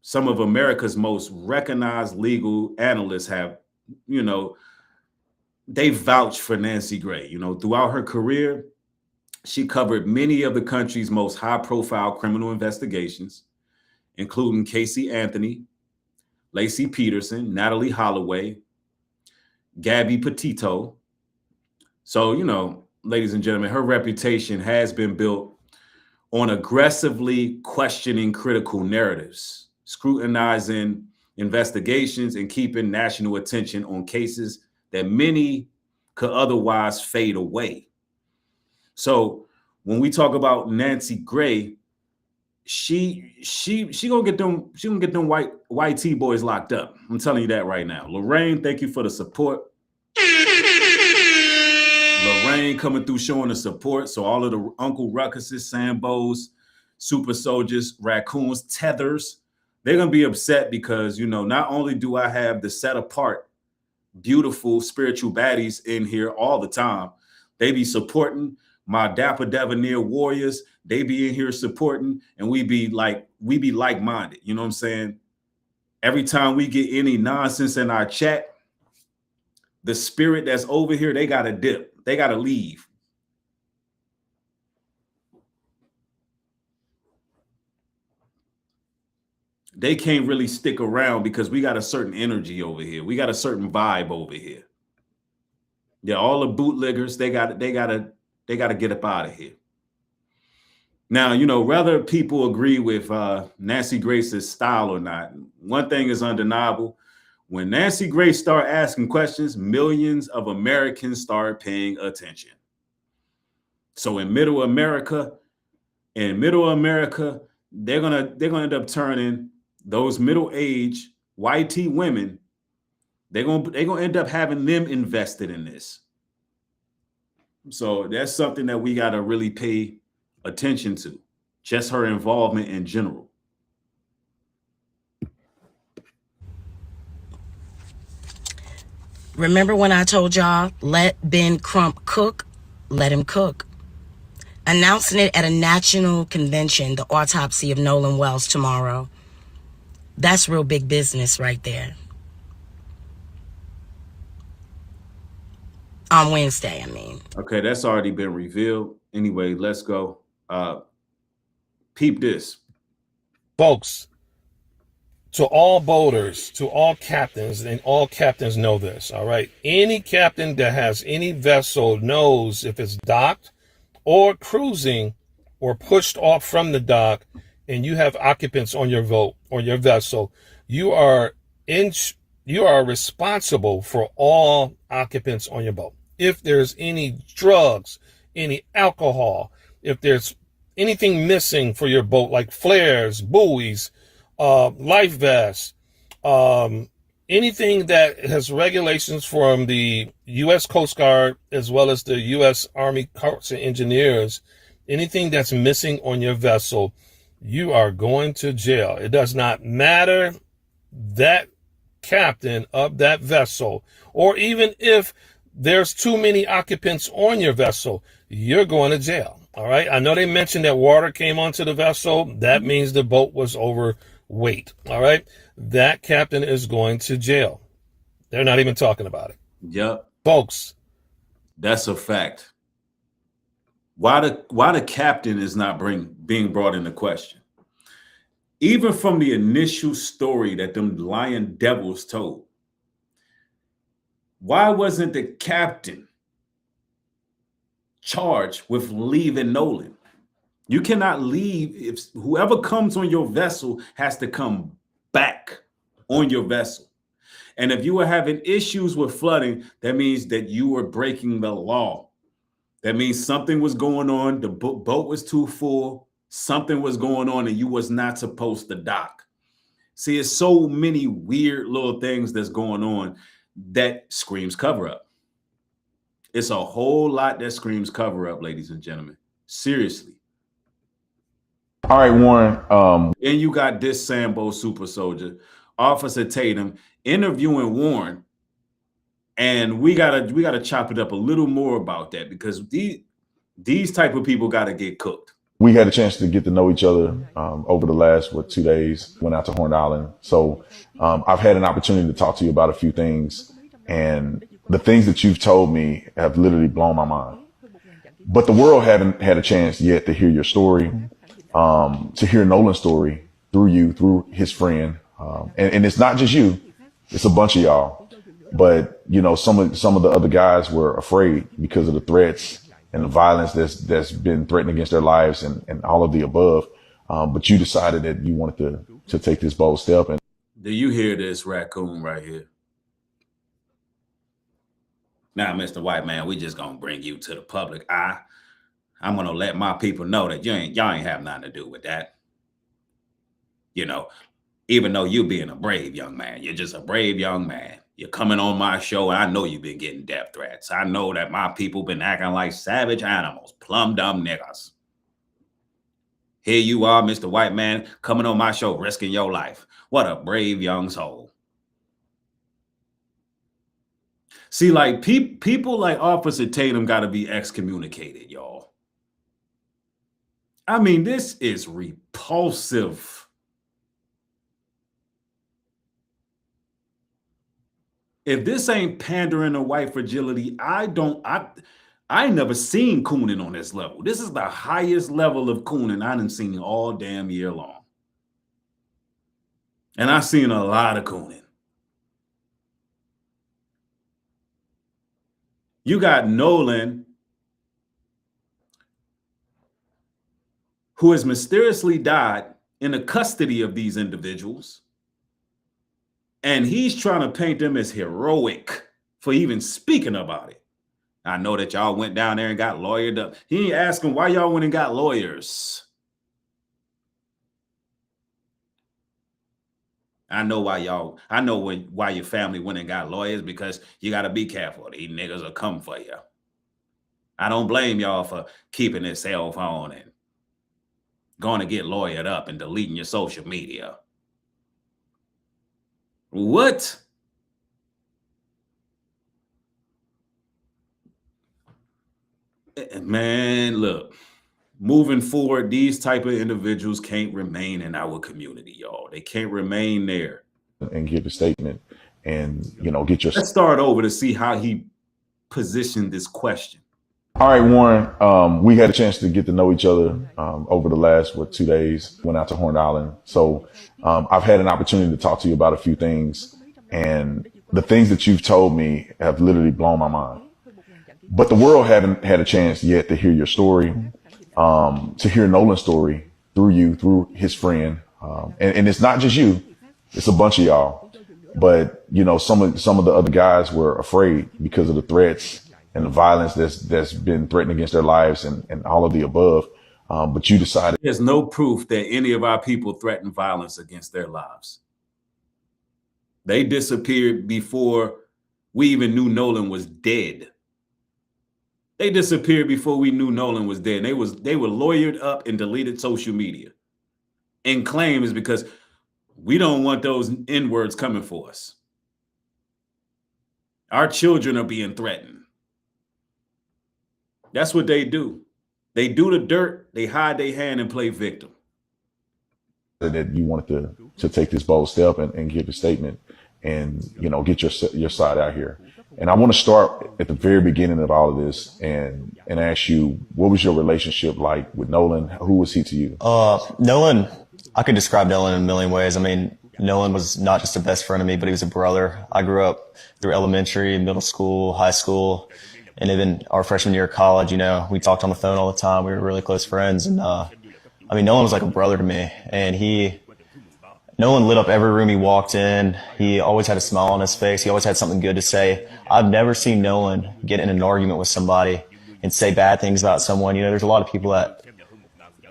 Some of America's most recognized legal analysts have, they vouched for Nancy Gray. Throughout her career, she covered many of the country's most high-profile criminal investigations, including Casey Anthony, Lacey Peterson, Natalie Holloway, Gabby Petito. So, ladies and gentlemen, her reputation has been built on aggressively questioning critical narratives, scrutinizing investigations, and keeping national attention on cases that many could otherwise fade away. So when we talk about Nancy Gray, she gonna get them white T boys locked up. I'm telling you that right now. Lorraine, thank you for the support. Lorraine coming through showing the support. So all of the Uncle Ruckuses, Sambos, Super Soldiers, Raccoons, Tethers, they're gonna be upset because not only do I have the set apart, beautiful spiritual baddies in here all the time, they be supporting my Dapper Devoneer warriors. They be in here supporting, and we be like-minded. You know what I'm saying? Every time we get any nonsense in our chat, the spirit that's over here, they got to dip. They got to leave. They can't really stick around because we got a certain energy over here. We got a certain vibe over here. Yeah, all the bootleggers, they got to get up out of here. Now, whether people agree with Nancy Grace's style or not, one thing is undeniable. When Nancy Grace start asking questions, millions of Americans start paying attention. So in Middle America, they're gonna end up turning those middle-aged YT women. They're gonna end up having them invested in this. So that's something that we gotta really pay attention to. Just her involvement in general. Remember when I told y'all, let Ben Crump cook? Let him cook. Announcing it at a national convention, the autopsy of Nolan Wells tomorrow. That's real big business right there. On Wednesday, I mean. Okay, that's already been revealed. Anyway, let's go. Peep this. Folks, to all boaters, to all captains, and all captains know this, all right? Any captain that has any vessel knows if it's docked or cruising or pushed off from the dock and you have occupants on your boat or your vessel, you are responsible for all occupants on your boat. If there's any drugs, any alcohol, if there's anything missing for your boat, like flares, buoys, life vests, anything that has regulations from the U.S. Coast Guard as well as the U.S. Army Corps of Engineers, anything that's missing on your vessel, you are going to jail. It does not matter that captain of that vessel, or even if there's too many occupants on your vessel, you're going to jail. All right. I know they mentioned that water came onto the vessel. That means the boat was overweight. All right. That captain is going to jail. They're not even talking about it. Yep. Folks. That's a fact. Why the captain is not being brought into question? Even from the initial story that them lying devils told, why wasn't the captain charged with leaving Nolan? You cannot leave. If whoever comes on your vessel has to come back on your vessel. And if you were having issues with flooding, that means that you were breaking the law. That means something was going on. The boat was too full. Something was going on and you was not supposed to dock. See, it's so many weird little things that's going on that screams cover up. It's a whole lot that screams cover up, ladies and gentlemen. Seriously. All right, Warren. And you got this Sambo super soldier, Officer Tatum, interviewing Warren. And we gotta chop it up a little more about that, because these type of people gotta get cooked. We had a chance to get to know each other over the last 2 days. Went out to Horn Island, so I've had an opportunity to talk to you about a few things, and the things that you've told me have literally blown my mind. But the world haven't had a chance yet to hear your story, to hear Nolan's story through you, through his friend, and it's not just you; it's a bunch of y'all. But you know, some of the other guys were afraid because of the threats and the violence that's been threatened against their lives and all of the above. But you decided that you wanted to take this bold step. And do you hear this raccoon right here? Now, Mr. White Man, we just gonna bring you to the public eye. I'm gonna let my people know that y'all ain't have nothing to do with that. You know, even though you being a brave young man, you're just a brave young man. You're coming on my show, and I know you've been getting death threats. I know that my people been acting like savage animals, plumb dumb niggas. Here you are, Mr. White Man, coming on my show, risking your life. What a brave young soul. See, like people like Officer Tatum got to be excommunicated, y'all. I mean, this is repulsive. If this ain't pandering to white fragility, I ain't never seen cooning on this level. This is the highest level of cooning I done seen all damn year long. And I've seen a lot of cooning. You got Nolan, who has mysteriously died in the custody of these individuals. And he's trying to paint them as heroic for even speaking about it. I know that y'all went down there and got lawyered up. He ain't asking why y'all went and got lawyers. I know why your family went and got lawyers, because you got to be careful. These niggas will come for you. I don't blame y'all for keeping this cell phone and going to get lawyered up and deleting your social media. What? Man, look, moving forward, these type of individuals can't remain in our community, y'all. They can't remain there. And give a statement and, you know, get your... Let's start over to see how he positioned this question. All right, Warren, we had a chance to get to know each other over the last 2 days. Went out to Horn Island. So I've had an opportunity to talk to you about a few things, and the things that you've told me have literally blown my mind. But the world haven't had a chance yet to hear your story, to hear Nolan's story through you, through his friend. And it's not just you, it's a bunch of y'all. But, you know, some of the other guys were afraid because of the threats and the violence that's been threatened against their lives and all of the above. But you decided... There's no proof that any of our people threatened violence against their lives. They disappeared before we even knew Nolan was dead. They disappeared before we knew Nolan was dead. They were lawyered up and deleted social media. And claim is because we don't want those N-words coming for us. Our children are being threatened. That's what they do. They do the dirt, they hide their hand and play victim. That you wanted to take this bold step and give a statement and, you know, get your side out here. And I want to start at the very beginning of all of this and ask you, what was your relationship like with Nolan? Who was he to you? Nolan, I could describe Nolan in a million ways. I mean, Nolan was not just a best friend of me, but he was a brother. I grew up through elementary, middle school, high school, and even our freshman year of college. You know, we talked on the phone all the time. We were really close friends. And, I mean, Nolan was like a brother to me. And Nolan lit up every room he walked in. He always had a smile on his face. He always had something good to say. I've never seen Nolan get in an argument with somebody and say bad things about someone. You know, there's a lot of people that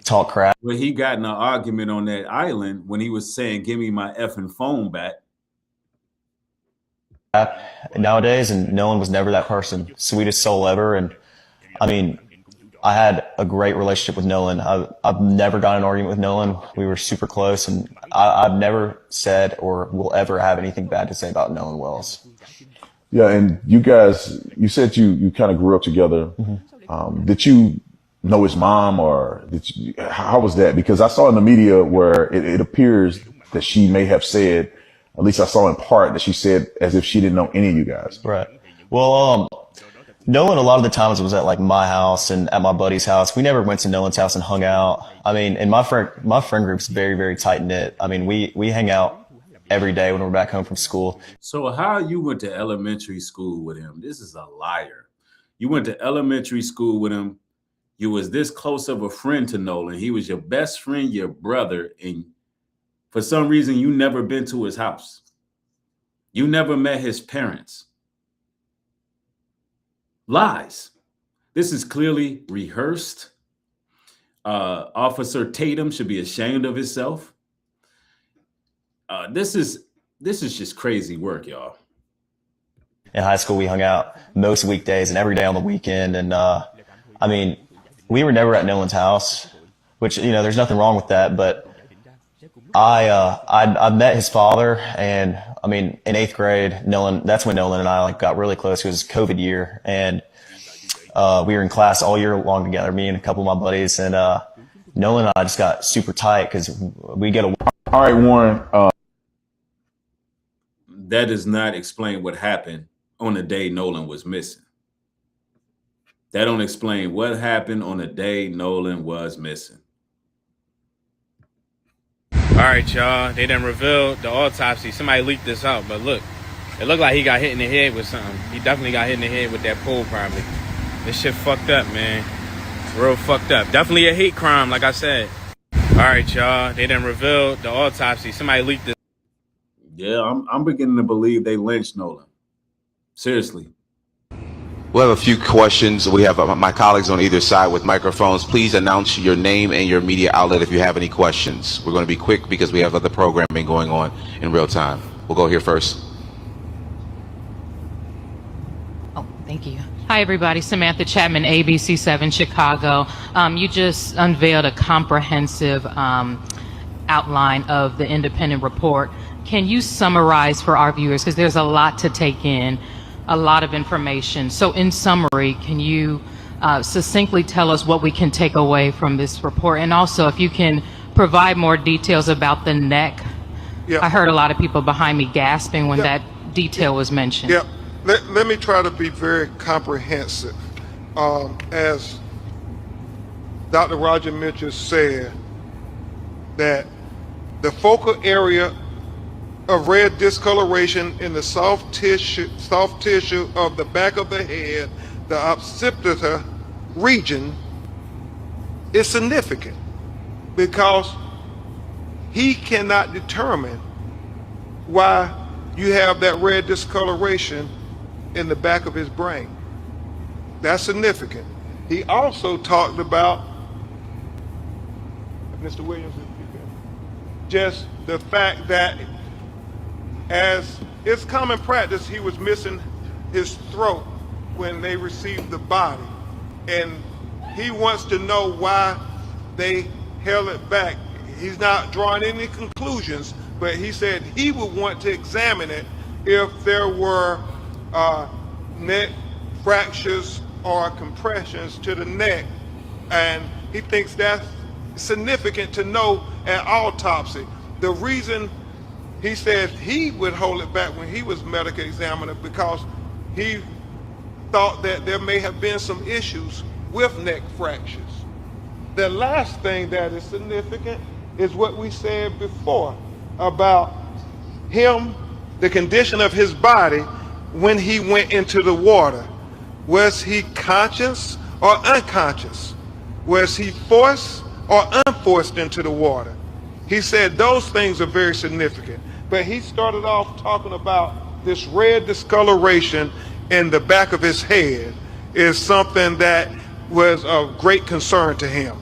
talk crap. Well, he got in an argument on that island when he was saying, "Give me my effing phone back." Nowadays, and Nolan was never that person. Sweetest soul ever. And I mean, I had a great relationship with Nolan. I've never gotten an argument with Nolan. We were super close, and I've never said or will ever have anything bad to say about Nolan Wells. Yeah, and you guys, you said you kind of grew up together. Did you know his mom, or how was that? Because I saw in the media where it appears that she may have said, at least I saw in part, that she said as if she didn't know any of you guys. Right. Well, Nolan, a lot of the times was at like my house and at my buddy's house. We never went to Nolan's house and hung out. I mean, and my friend group's very, very tight knit. I mean, we hang out every day when we're back home from school. So how you went to elementary school with him? This is a liar. You went to elementary school with him. You was this close of a friend to Nolan. He was your best friend, your brother, and for some reason you never been to his house. You never met his parents. Lies. This is clearly rehearsed. Officer Tatum should be ashamed of himself. This is just crazy work, y'all. In high school, we hung out most weekdays and every day on the weekend. And I mean, we were never at Nolan's house, which, you know, there's nothing wrong with that. But I met his father, and I mean, in 8th grade, that's when Nolan and I like got really close. It was COVID year, and we were in class all year long together, me and a couple of my buddies, and Nolan and I just got super tight because we get a. All right, Warren. That does not explain what happened on the day Nolan was missing. That don't explain what happened on the day Nolan was missing. All right, y'all. They done revealed the autopsy. Somebody leaked this out, but look, it looked like he got hit in the head with something. He definitely got hit in the head with that pole, probably. This shit fucked up, man. Real fucked up. Definitely a hate crime, like I said. All right, y'all. They done revealed the autopsy. Somebody leaked this. Yeah, I'm beginning to believe they lynched Nolan. Seriously. We have a few questions. We have my colleagues on either side with microphones. Please announce your name and your media outlet if you have any questions. We're going to be quick because we have other programming going on in real time. We'll go here first. Oh, thank you. Hi, everybody. Samantha Chapman, ABC 7 Chicago. You just unveiled a comprehensive outline of the independent report. Can you summarize for our viewers, because there's a lot to take in, a lot of information. So in summary, can you succinctly tell us what we can take away from this report? And also, if you can provide more details about the neck. Yeah. I heard a lot of people behind me gasping when that detail was mentioned. Yeah, let me try to be very comprehensive. As Dr. Roger Mitchell said, that the focal area of red discoloration in the soft tissue of the back of the head, the occipital region, is significant because he cannot determine why you have that red discoloration in the back of his brain. That's significant. He also talked about, Mr. Williams, just the fact that as it's common practice, he was missing his throat when they received the body. And he wants to know why they held it back. He's not drawing any conclusions, but he said he would want to examine it if there were neck fractures or compressions to the neck. And he thinks that's significant to know at autopsy. The reason he said he would hold it back when he was medical examiner because he thought that there may have been some issues with neck fractures. The last thing that is significant is what we said before about him, the condition of his body when he went into the water. Was he conscious or unconscious? Was he forced or unforced into the water? He said those things are very significant. But he started off talking about this red discoloration in the back of his head is something that was of great concern to him.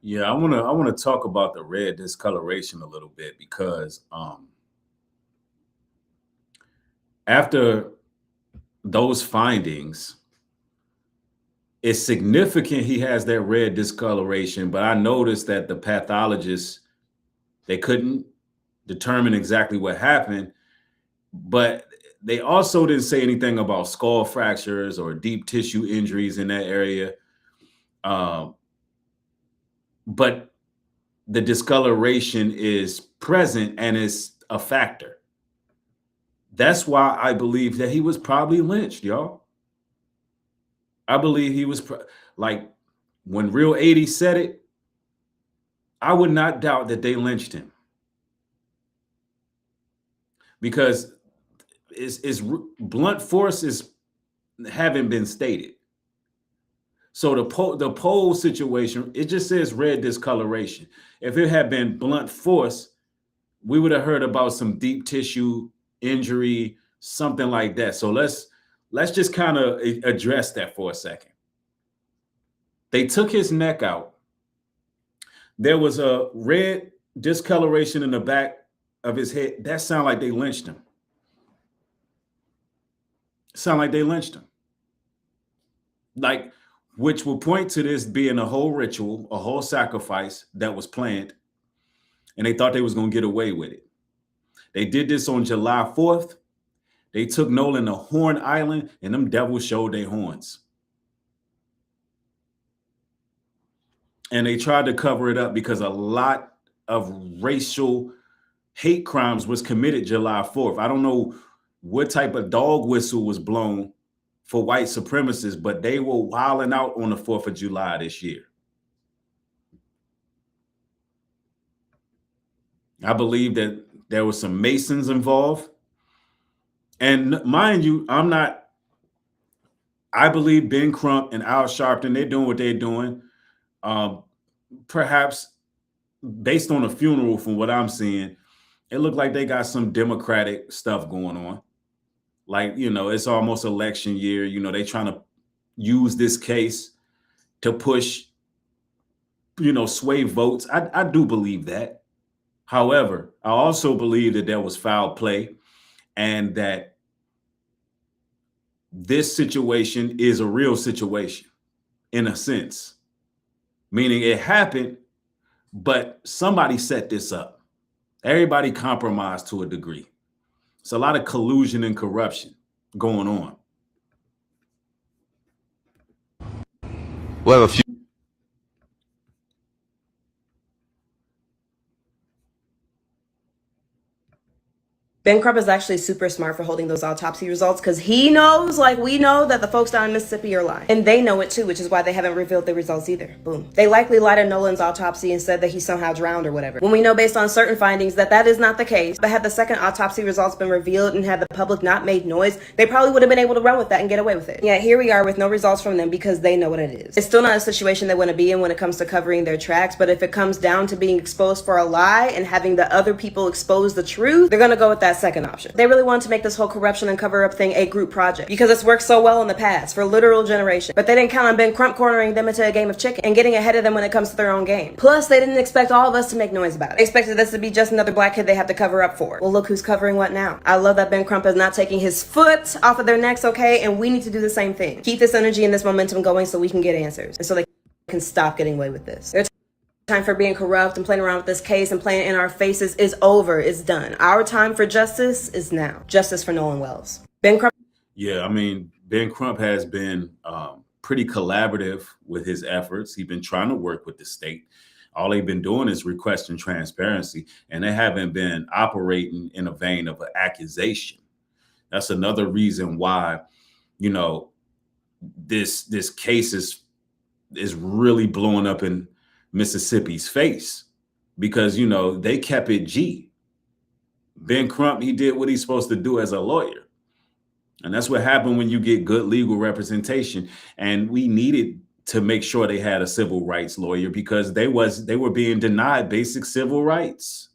Yeah, I wanna talk about the red discoloration a little bit because after those findings, it's significant he has that red discoloration, but I noticed that the pathologists, they couldn't determine exactly what happened, but they also didn't say anything about skull fractures or deep tissue injuries in that area. But the discoloration is present and is a factor. That's why I believe that he was probably lynched, y'all. I believe he was like when Real 80 said it, I would not doubt that they lynched him because it's blunt force haven't been stated. So the poll situation, it just says red discoloration. If it had been blunt force, we would have heard about some deep tissue injury, something like that. So let's just kind of address that for a second. They took his neck out. There was a red discoloration in the back of his head. That sounded like they lynched him. Like, which will point to this being a whole ritual, a whole sacrifice that was planned, and they thought they was going to get away with it. They did this on July 4th. They took Nolan to Horn Island, and them devils showed their horns. And they tried to cover it up because a lot of racial hate crimes was committed July 4th. I don't know what type of dog whistle was blown for white supremacists, but they were wilding out on the 4th of July this year. I believe that there were some Masons involved. And mind you, I believe Ben Crump and Al Sharpton, they're doing what they're doing. Perhaps based on a funeral, from what I'm seeing, it looked like they got some Democratic stuff going on. Like, it's almost election year. They trying to use this case to push, sway votes. I do believe that. However, I also believe that there was foul play and that this situation is a real situation in a sense, meaning it happened, but somebody set this up. Everybody compromised to a degree. It's a lot of collusion and corruption going on. We'll have a few. Ben Crump is actually super smart for holding those autopsy results because he knows, like we know, that the folks down in Mississippi are lying. And they know it too, which is why they haven't revealed the results either. Boom. They likely lied in Nolan's autopsy and said that he somehow drowned or whatever. When we know based on certain findings that is not the case. But had the second autopsy results been revealed and had the public not made noise, they probably would have been able to run with that and get away with it. Yeah, here we are with no results from them because they know what it is. It's still not a situation they want to be in when it comes to covering their tracks, but if it comes down to being exposed for a lie and having the other people expose the truth, they're gonna go with that second option. They really wanted to make this whole corruption and cover up thing a group project because it's worked so well in the past for literal generation. But they didn't count on Ben Crump cornering them into a game of chicken and getting ahead of them when it comes to their own game. Plus, they didn't expect all of us to make noise about it. They expected this to be just another black kid they have to cover up for. Well, look who's covering what now. I love that Ben Crump is not taking his foot off of their necks, okay? And we need to do the same thing. Keep this energy and this momentum going so we can get answers and so they can stop getting away with this. Their time for being corrupt and playing around with this case and playing in our faces is over. It's done. Our time for justice is now. Justice for Nolan Wells. Ben Crump. Yeah, I mean, Ben Crump has been pretty collaborative with his efforts. He's been trying to work with the state. All they've been doing is requesting transparency, and they haven't been operating in a vein of an accusation. That's another reason why, this case is really blowing up in Mississippi's face because, they kept it G. Ben Crump, he did what he's supposed to do as a lawyer. And that's what happened when you get good legal representation. And we needed to make sure they had a civil rights lawyer because they were being denied basic civil rights.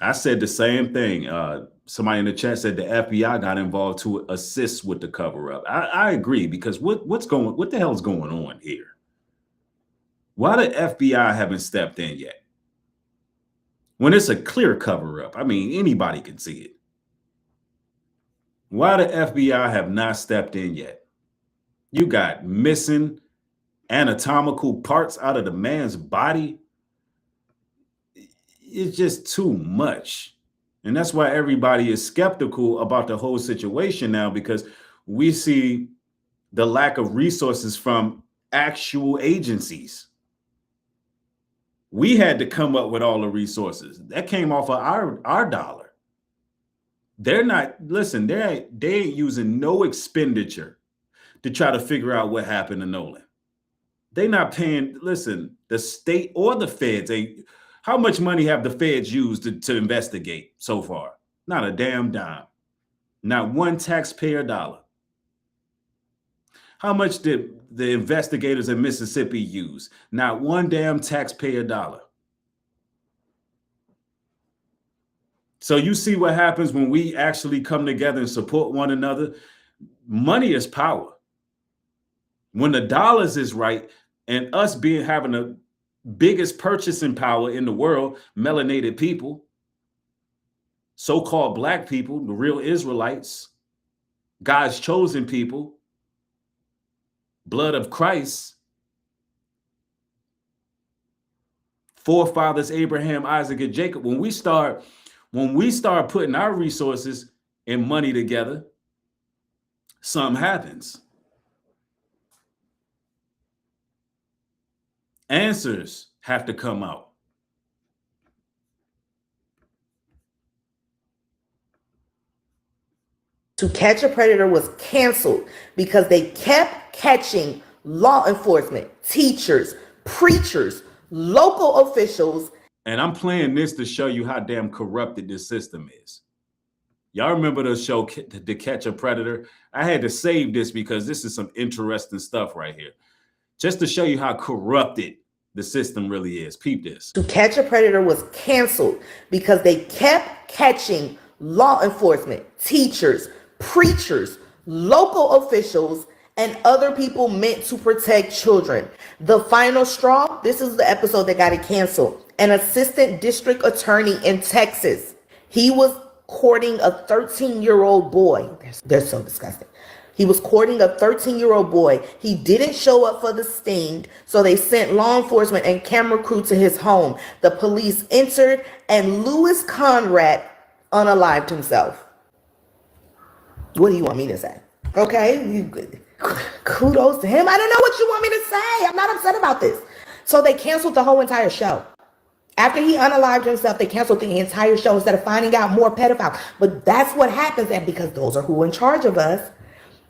I said the same thing. somebody in the chat said the FBI got involved to assist with the cover up. I agree, because what the hell's going on here? Why the FBI haven't stepped in yet? When it's a clear cover up, I mean, anybody can see it. Why the FBI have not stepped in yet? You got missing anatomical parts out of the man's body. It's just too much. And that's why everybody is skeptical about the whole situation now, because we see the lack of resources from actual agencies. We had to come up with all the resources. That came off of our dollar. They're not, listen, they ain't using no expenditure to try to figure out what happened to Nolan. They not paying, listen, the state or the feds ain't. How much money have the feds used to investigate so far? Not a damn dime. Not one taxpayer dollar. How much did the investigators in Mississippi use? Not one damn taxpayer dollar. So you see what happens when we actually come together and support one another. Money is power. When the dollars is right, and us having the biggest purchasing power in the world, melanated people, so-called black people, the real Israelites, God's chosen people, blood of Christ, forefathers Abraham, Isaac, and Jacob. When we start putting our resources and money together, something happens. Answers have to come out. To Catch a Predator was canceled because they kept catching law enforcement, teachers, preachers, local officials. And I'm playing this to show you how damn corrupted this system is. Y'all remember the show, To Catch a Predator? I had to save this because this is some interesting stuff right here. Just to show you how corrupted the system really is. Peep this. To Catch a Predator was canceled because they kept catching law enforcement, teachers, preachers, local officials, and other people meant to protect children. The final straw, this is the episode that got it canceled. An assistant district attorney in Texas, he was courting a 13-year-old boy. They're so disgusting. He was courting a 13-year-old boy. He didn't show up for the sting, so they sent law enforcement and camera crew to his home. The police entered, and Louis Conrad unalived himself. What do you want me to say? Okay, kudos to him. I don't know what you want me to say. I'm not upset about this. So they canceled the whole entire show. After he unalived himself, they canceled the entire show instead of finding out more pedophiles. But that's what happens, and because those are who are in charge of us.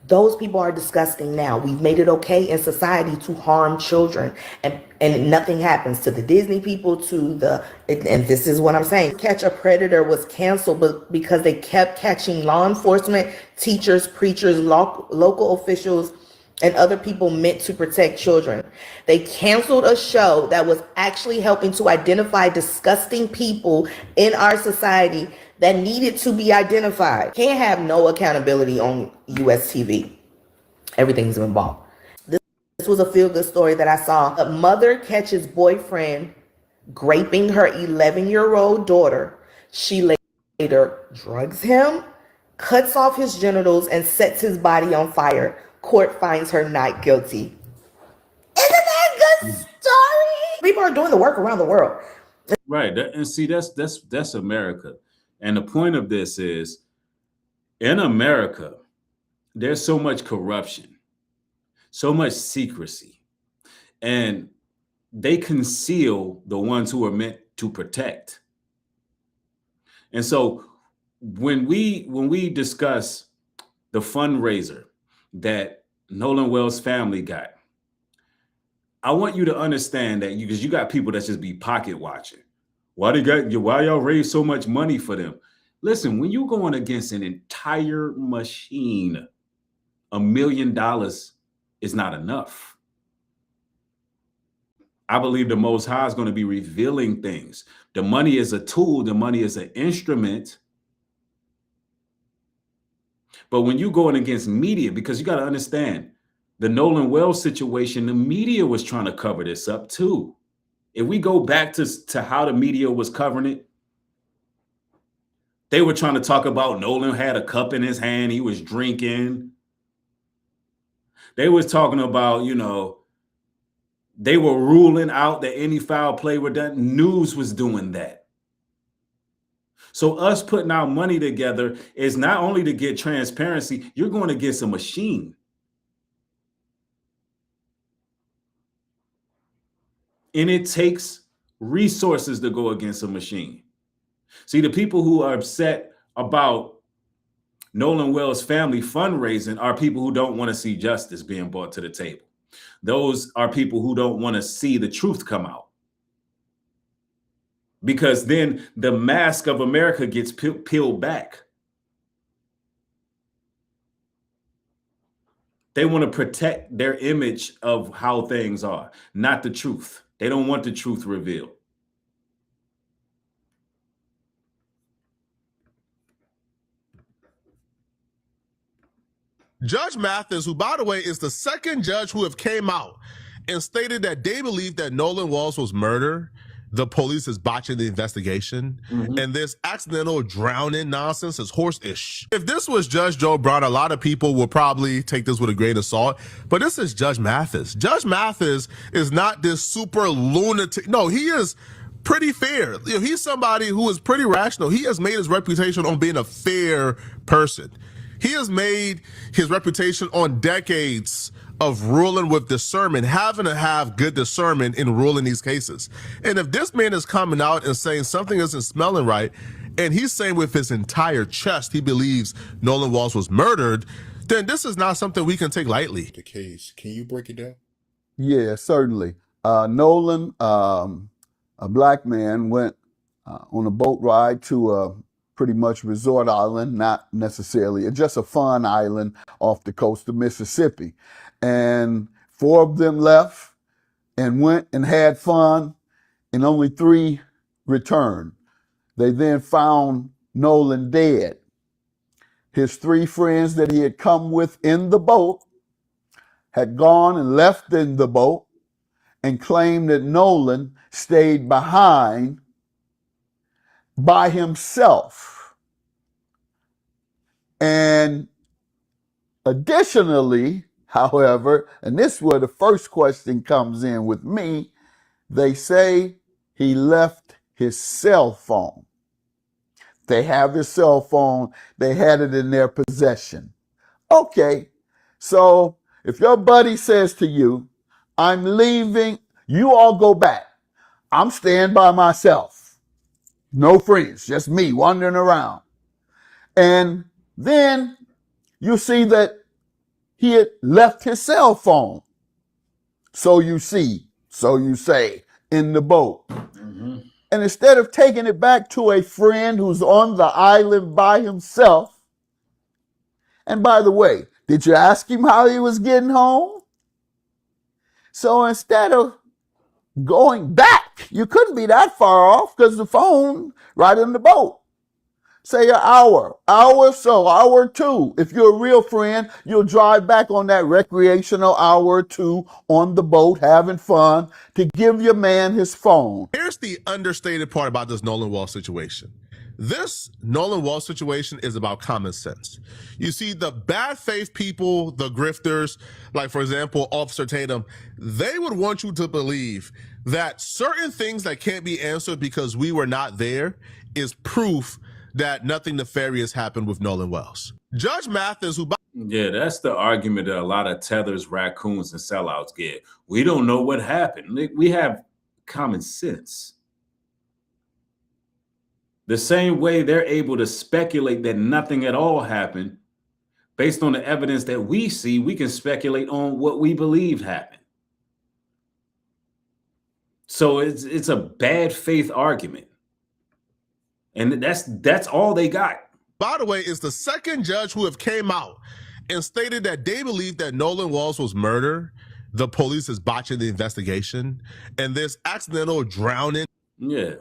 Those people are disgusting now. We've made it okay in society to harm children, and nothing happens to the Disney people, and this is what I'm saying. Catch a Predator was canceled because they kept catching law enforcement, teachers, preachers, local officials, and other people meant to protect children. They canceled a show that was actually helping to identify disgusting people in our society that needed to be identified. Can't have no accountability on US TV. Everything's involved. This was a feel-good story that I saw. A mother catches boyfriend graping her 11-year-old daughter. She later drugs him, cuts off his genitals, and sets his body on fire. Court finds her not guilty. Isn't that a good story? People are doing the work around the world. Right, and see, that's America. And the point of this is, in America, there's so much corruption, so much secrecy, and they conceal the ones who are meant to protect. And so when we discuss the fundraiser that Nolan Wells' family got, I want you to understand that because you got people that just be pocket watching. Why y'all raise so much money for them? Listen, when you're going against an entire machine, $1 million is not enough. I believe the Most High is going to be revealing things. The money is a tool. The money is an instrument But when you going against media, because you got to understand the Nolan Wells situation, the media was trying to cover this up too. If we go back to how the media was covering it, they were trying to talk about Nolan had a cup in his hand, he was drinking. They was talking about, they were ruling out that any foul play were done. News was doing that. So us putting our money together is not only to get transparency, you're going against a machine. And it takes resources to go against a machine. See, the people who are upset about Nolan Wells' family fundraising are people who don't want to see justice being brought to the table. Those are people who don't want to see the truth come out. Because then the mask of America gets peeled back. They want to protect their image of how things are, not the truth. They don't want the truth revealed. Judge Mathis, who, by the way, is the second judge who have came out and stated that they believe that Nolan Wells was murdered, the police is botching the investigation, and this accidental drowning nonsense is horse-ish. If this was Judge Joe Brown, a lot of people will probably take this with a grain of salt, but this is Judge Mathis. Judge Mathis is not this super lunatic. No, he is pretty fair. He's somebody who is pretty rational. He has made his reputation on being a fair person. He has made his reputation on decades of ruling with discernment, having to have good discernment in ruling these cases. And if this man is coming out and saying something isn't smelling right, and he's saying with his entire chest he believes Nolan Wells was murdered, then this is not something we can take lightly. The case, can you break it down? Yeah, certainly. Nolan, a black man, went on a boat ride to a pretty much resort island, not necessarily, just a fun island off the coast of Mississippi. And 4 of them left and went and had fun, and only 3 returned. They then found Nolan dead. His 3 friends that he had come with in the boat had gone and left in the boat and claimed that Nolan stayed behind by himself. And additionally, however, and this is where the first question comes in with me, they say he left his cell phone. They have his cell phone. They had it in their possession. Okay, so if your buddy says to you, I'm leaving, you all go back. I'm staying by myself. No friends, just me wandering around. And then you see that he had left his cell phone. So you see, so you say, in the boat. And instead of taking it back to a friend who's on the island by himself, and by the way, did you ask him how he was getting home? So instead of going back, you couldn't be that far off because the phone right in the boat. Say an hour or 2. If you're a real friend, you'll drive back on that recreational hour or 2 on the boat having fun to give your man his phone. Here's the understated part about this Nolan Wells situation. This Nolan Wells situation is about common sense. You see, the bad faith people, the grifters, like for example, Officer Tatum, they would want you to believe that certain things that can't be answered because we were not there is proof that nothing nefarious happened with Nolan Wells. Judge Mathis, who... Yeah, that's the argument that a lot of tethers, raccoons, and sellouts get. We don't know what happened. We have common sense. The same way they're able to speculate that nothing at all happened, based on the evidence that we see, we can speculate on what we believe happened. So it's a bad faith argument. And that's all they got. By the way, is the second judge who have came out and stated that they believe that Nolan Wells was murdered. The police is botching the investigation, and this accidental drowning. Yeah.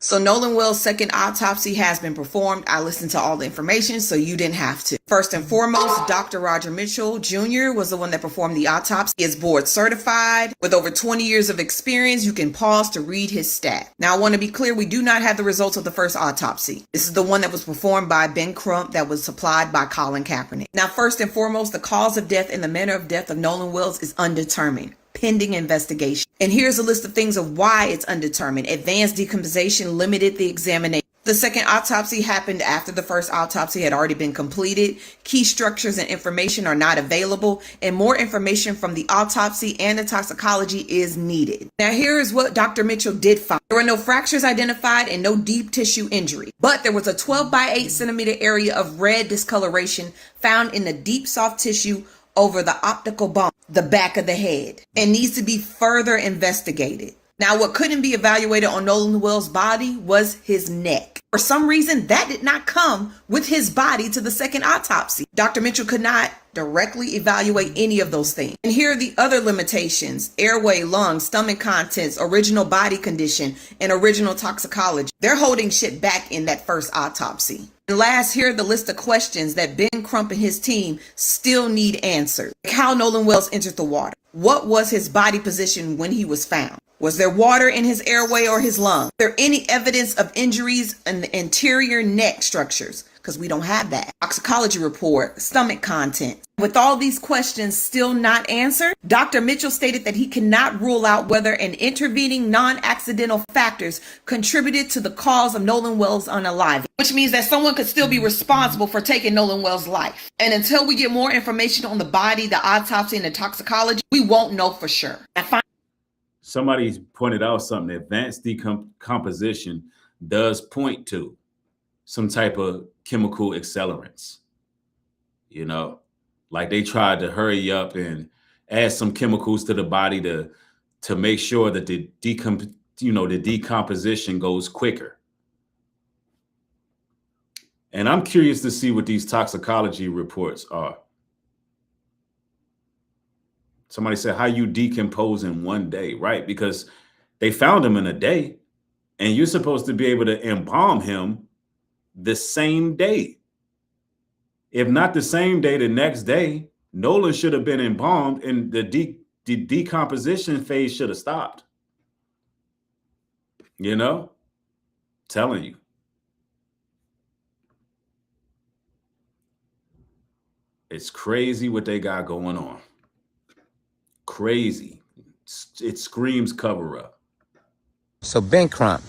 So Nolan Wells' second autopsy has been performed. I listened to all the information, so you didn't have to. First and foremost, Dr. Roger Mitchell Jr. was the one that performed the autopsy. He is board certified. With over 20 years of experience, you can pause to read his stat. Now, I want to be clear, we do not have the results of the first autopsy. This is the one that was performed by Ben Crump that was supplied by Colin Kaepernick. Now, first and foremost, the cause of death and the manner of death of Nolan Wells is undetermined, pending investigation. And here's a list of things of why it's undetermined. Advanced decomposition limited the examination. The second autopsy happened after the first autopsy had already been completed. Key structures and information are not available, and more information from the autopsy and the toxicology is needed. Now, here is what Dr. Mitchell did find. There were no fractures identified and no deep tissue injury, but there was a 12 by 8 centimeter area of red discoloration found in the deep soft tissue over the optical bone, the back of the head, and needs to be further investigated. Now, what couldn't be evaluated on Nolan Wells' body was his neck. For some reason, that did not come with his body to the second autopsy. Dr. Mitchell could not directly evaluate any of those things. And here are the other limitations: airway, lungs, stomach contents, original body condition, and original toxicology. They're holding shit back in that first autopsy. And last, here are the list of questions that Ben Crump and his team still need answered. Like how Nolan Wells entered the water. What was his body position when he was found? Was there water in his airway or his lung? Is there any evidence of injuries in the interior neck structures? Because we don't have that. Toxicology report, stomach content. With all these questions still not answered, Dr. Mitchell stated that he cannot rule out whether an intervening non-accidental factors contributed to the cause of Nolan Wells' unaliving, which means that someone could still be responsible for taking Nolan Wells' life. And until we get more information on the body, the autopsy, and the toxicology, we won't know for sure. Somebody pointed out something. Advanced decomposition does point to some type of chemical accelerants. You know, like they tried to hurry up and add some chemicals to the body to make sure that the decomposition goes quicker. And I'm curious to see what these toxicology reports are. Somebody said, how you decompose in one day, right? Because they found him in a day, and you're supposed to be able to embalm him the same day. If not the same day, the next day. Nolan should have been embalmed, and the decomposition phase should have stopped. You know, telling you. It's crazy what they got going on. Crazy. It screams cover up. So Ben Crump,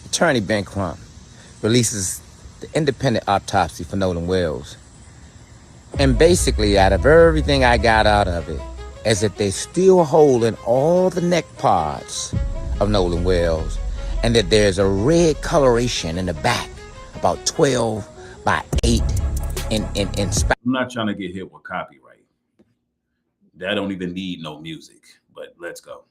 attorney Ben Crump, releases the independent autopsy for Nolan Wells. And basically, out of everything I got out of it, is that they're still holding all the neck parts of Nolan Wells, and that there's a red coloration in the back, about 12 by 8 in I'm not trying to get hit with copyright. That don't even need no music, but let's go.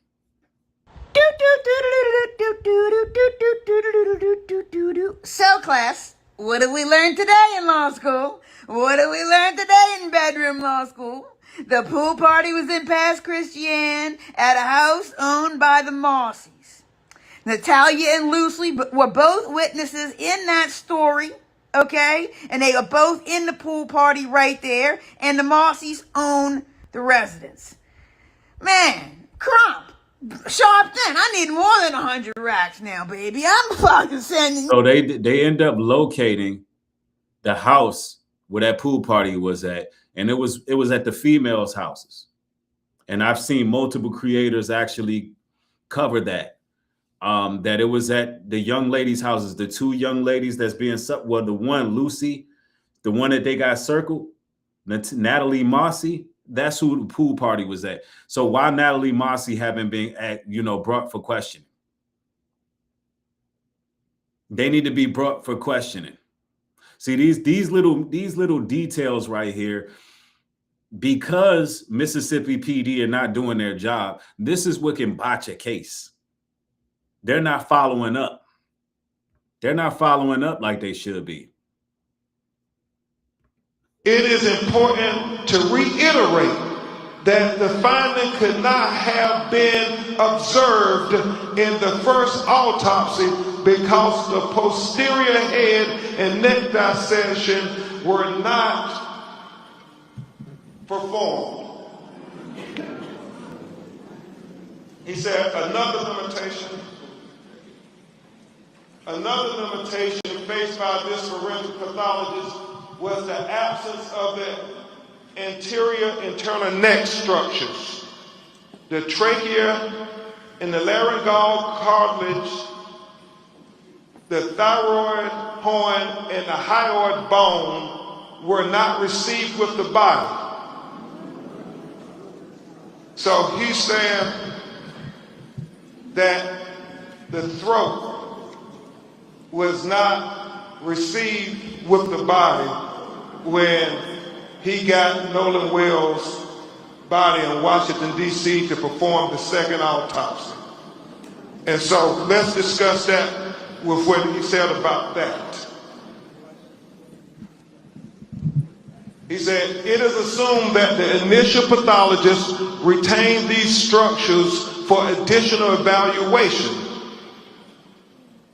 So class, what did we learn today in law school? What did we learn today in bedroom law school? The pool party was in Pass Christian at a house owned by the Mossies. Natalia and Lucy were both witnesses in that story, okay? And they are both in the pool party right there, and the Mossies own the residence. Man, Crump, sharp then. I need more than 100 racks now, baby. I'm fucking sending. So they end up locating the house where that pool party was at, and it was at the females' houses. And I've seen multiple creators actually cover that. That it was at the young ladies' houses, the two young ladies that's being well, the one Lucy, the one that they got circled, Natalie Mossy. That's who the pool party was at. So why Natalie Mossy haven't been brought for questioning? They need to be brought for questioning. See, these little details right here, because Mississippi PD are not doing their job, this is what can botch a case. They're not following up. They're not following up like they should be. It is important to reiterate that the finding could not have been observed in the first autopsy because the posterior head and neck dissection were not performed. He said another limitation faced by this forensic pathologist was the absence of the anterior internal neck structures, the trachea and the laryngeal cartilage, the thyroid horn, and the hyoid bone were not received with the body. So he's saying that the throat was not received with the body when he got Nolan Wells' body in Washington, D.C. to perform the second autopsy. And so let's discuss that with what he said about that. He said, it is assumed that the initial pathologist retained these structures for additional evaluation.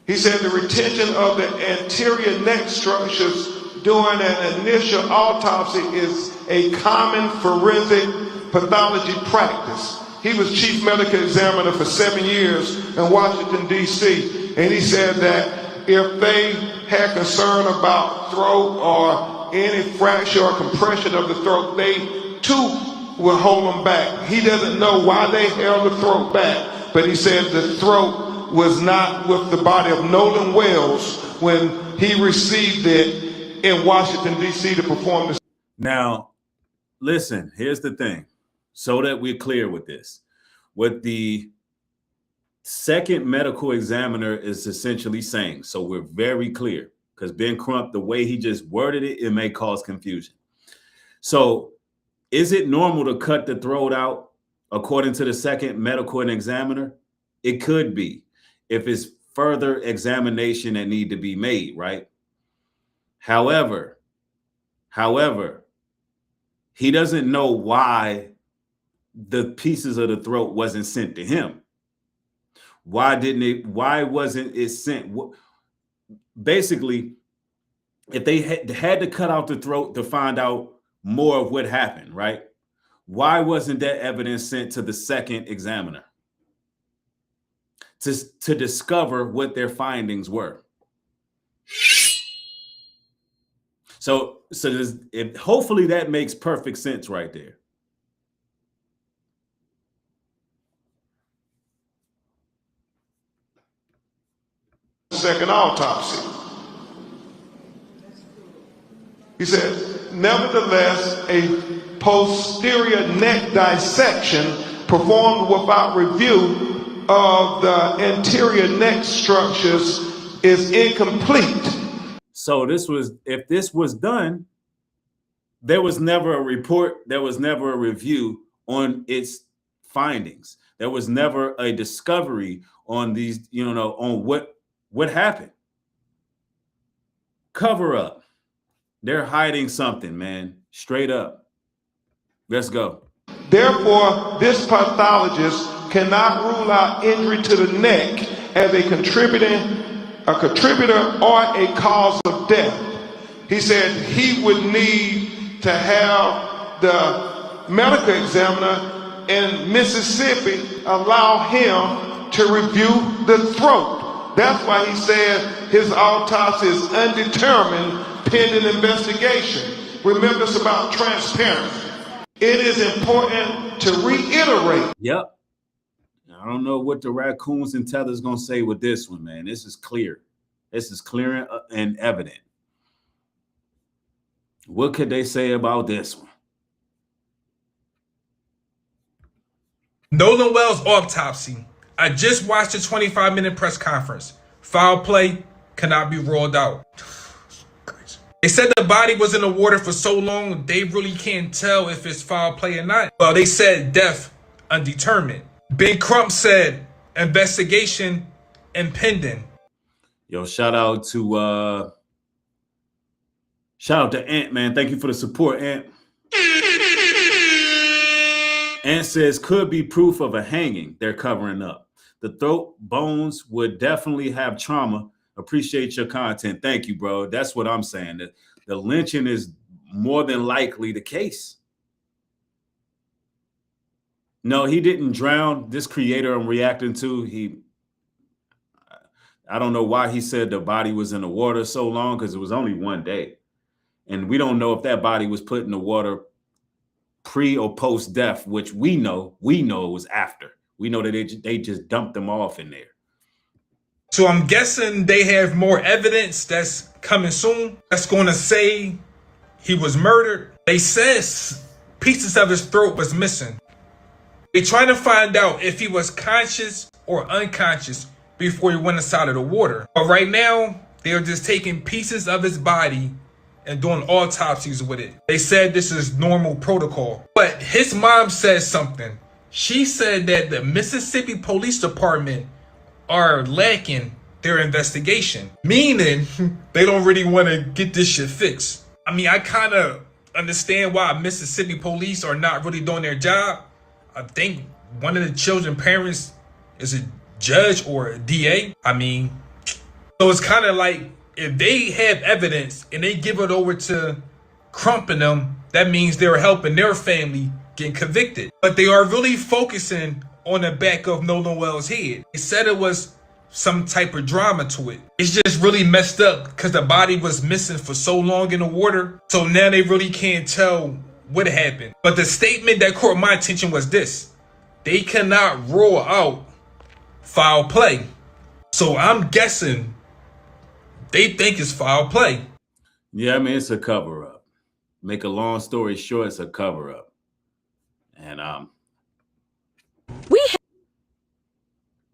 He said the retention of the anterior neck structures during an initial autopsy is a common forensic pathology practice. He was chief medical examiner for 7 years in Washington, D.C. And he said that if they had concern about throat or any fracture or compression of the throat, they too will hold them back. He doesn't know why they held the throat back, but he said the throat was not with the body of Nolan Wells when he received it in Washington, D.C. to perform this. Now, listen, here's the thing, so that we're clear with this. What the second medical examiner is essentially saying, so we're very clear, because Ben Crump, the way he just worded it, it may cause confusion. So is it normal to cut the throat out according to the second medical examiner? It could be, if it's further examination that need to be made, right? However, he doesn't know why the pieces of the throat wasn't sent to him. Why wasn't it sent? Basically, if they had to cut out the throat to find out more of what happened, right? Why wasn't that evidence sent to the second examiner to discover what their findings were? So hopefully that makes perfect sense right there. Second autopsy. He said, nevertheless, a posterior neck dissection performed without review of the anterior neck structures is incomplete. So if this was done, there was never a report, there was never a review on its findings. There was never a discovery on these, on what happened. Cover up. They're hiding something, man. Straight up. Let's go. Therefore, this pathologist cannot rule out injury to the neck as a contributor or a cause of death. He said he would need to have the medical examiner in Mississippi allow him to review the throat. That's why he said his autopsy is undetermined pending investigation. Remember, it's about transparency. It is important to reiterate. Yep. I don't know what the raccoons and tethers going to say with this one, man. This is clear. This is clear and evident. What could they say about this one? Nolan Wells autopsy. I just watched the 25-minute press conference. Foul play cannot be ruled out. They said the body was in the water for so long, they really can't tell if it's foul play or not. Well, they said death undetermined. Ben Crump said investigation impending. Yo, shout out to Ant, man. Thank you for the support, Ant. Ant says could be proof of a hanging they're covering up. The throat bones would definitely have trauma. Appreciate your content. Thank you, bro. That's what I'm saying. The lynching is more than likely the case. No, he didn't drown. This creator I'm reacting to, I don't know why he said the body was in the water so long, because it was only one day. And we don't know if that body was put in the water pre or post death, which we know it was after. We know that they just dumped them off in there. So I'm guessing they have more evidence that's coming soon that's going to say he was murdered. They says pieces of his throat was missing. They're trying to find out if he was conscious or unconscious before he went inside of the water. But right now, they're just taking pieces of his body and doing autopsies with it. They said this is normal protocol. But his mom says something. She said that the Mississippi Police Department are lacking their investigation, meaning they don't really want to get this shit fixed. I mean, I kind of understand why Mississippi police are not really doing their job. I think one of the children's parents is a judge or a DA. I mean, so it's kind of like if they have evidence and they give it over to Crump and them, that means they're helping their family get convicted. But they are really focusing on the back of Nolan Wells' head. They said it was some type of drama to it. It's just really messed up because the body was missing for so long in the water. So now they really can't tell what happened. But the statement that caught my attention was this: they cannot rule out foul play. So I'm guessing they think it's foul play. Yeah, I mean, it's a cover-up. Make a long story short, it's a cover-up. And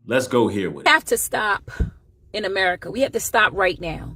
let's go here with it. We have to stop in America. We have to stop right now.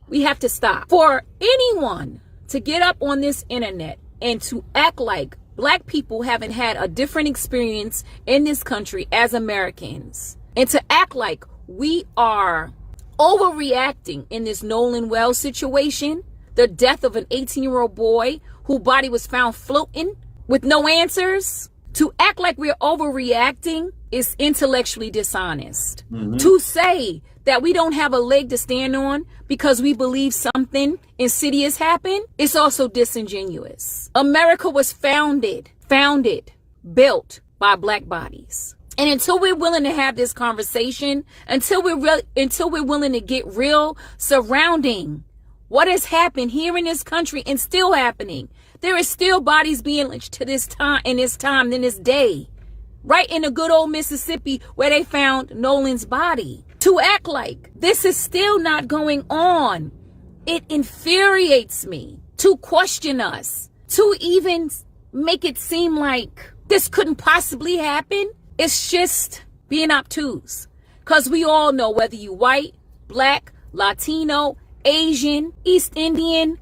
We have to stop. For anyone to get up on this internet and to act like black people haven't had a different experience in this country as Americans, and to act like we are overreacting in this Nolan Wells situation, the death of an 18-year-old boy whose body was found floating with no answers, to act like we're overreacting is intellectually dishonest. To say that we don't have a leg to stand on because we believe something insidious happened is also disingenuous. America was founded, built by black bodies. And until we're willing to have this conversation, until we're willing to get real surrounding what has happened here in this country and still happening, there is still bodies being lynched to this time, in this day, right in the good old Mississippi where they found Nolan's body. To act like this is still not going on, it infuriates me. To question us, to even make it seem like this couldn't possibly happen, it's just being obtuse. Because we all know, whether you white, black, Latino, Asian, East Indian,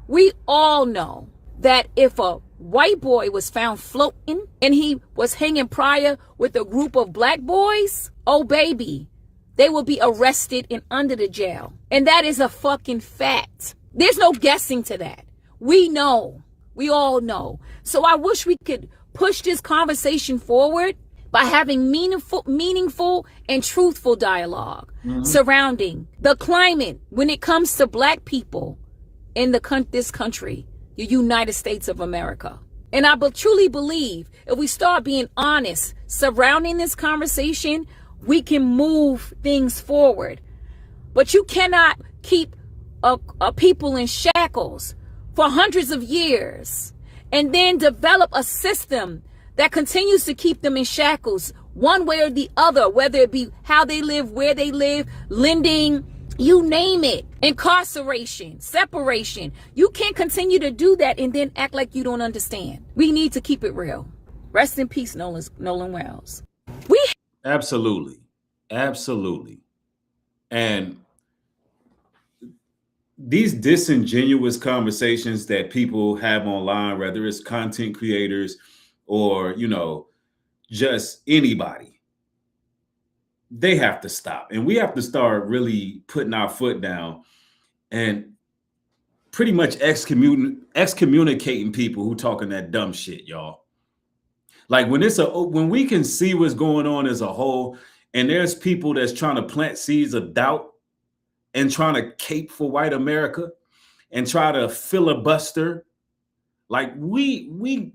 we all know that if a white boy was found floating and he was hanging prior with a group of black boys, oh baby, they will be arrested and under the jail. And that is a fucking fact. There's no guessing to that. We know. We all know. So I wish we could push this conversation forward by having meaningful and truthful dialogue surrounding the climate when it comes to black people in this country, the United States of America. And I truly believe if we start being honest surrounding this conversation, we can move things forward. But you cannot keep a people in shackles for hundreds of years and then develop a system that continues to keep them in shackles one way or the other, whether it be how they live, where they live, lending, you name it, incarceration, separation. You can't continue to do that and then act like you don't understand. We need to keep it real. Rest in peace, Nolan Wells. Absolutely. And these disingenuous conversations that people have online, whether it's content creators or, just anybody, they have to stop. And we have to start really putting our foot down and pretty much excommunicating people who talking that dumb shit, y'all. Like when we can see what's going on as a whole, And there's people that's trying to plant seeds of doubt and trying to cape for white America and try to filibuster. Like we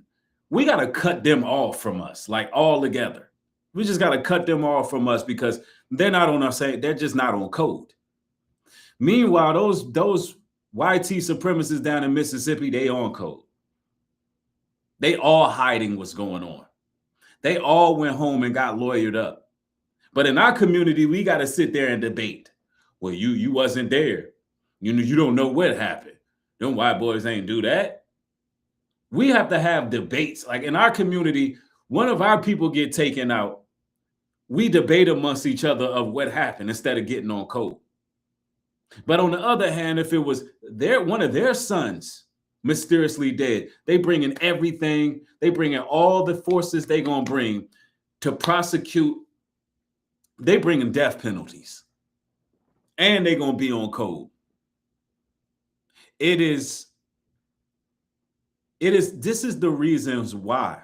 got to cut them off from us, like all together. We just got to cut them off from us because they're not on our side. They're just not on code. Meanwhile, those YT supremacists down in Mississippi, they on code. They all hiding what's going on. They all went home and got lawyered up. But in our community, we got to sit there and debate. Well, you wasn't there. You don't know what happened. Them white boys ain't do that. We have to have debates. Like in our community, one of our people get taken out. We debate amongst each other of what happened instead of getting on code. But on the other hand, if it was one of their sons mysteriously dead, they bring in everything. They bring in all the forces they gonna bring to prosecute. They bring in death penalties. And they're gonna be on code. This is the reasons why.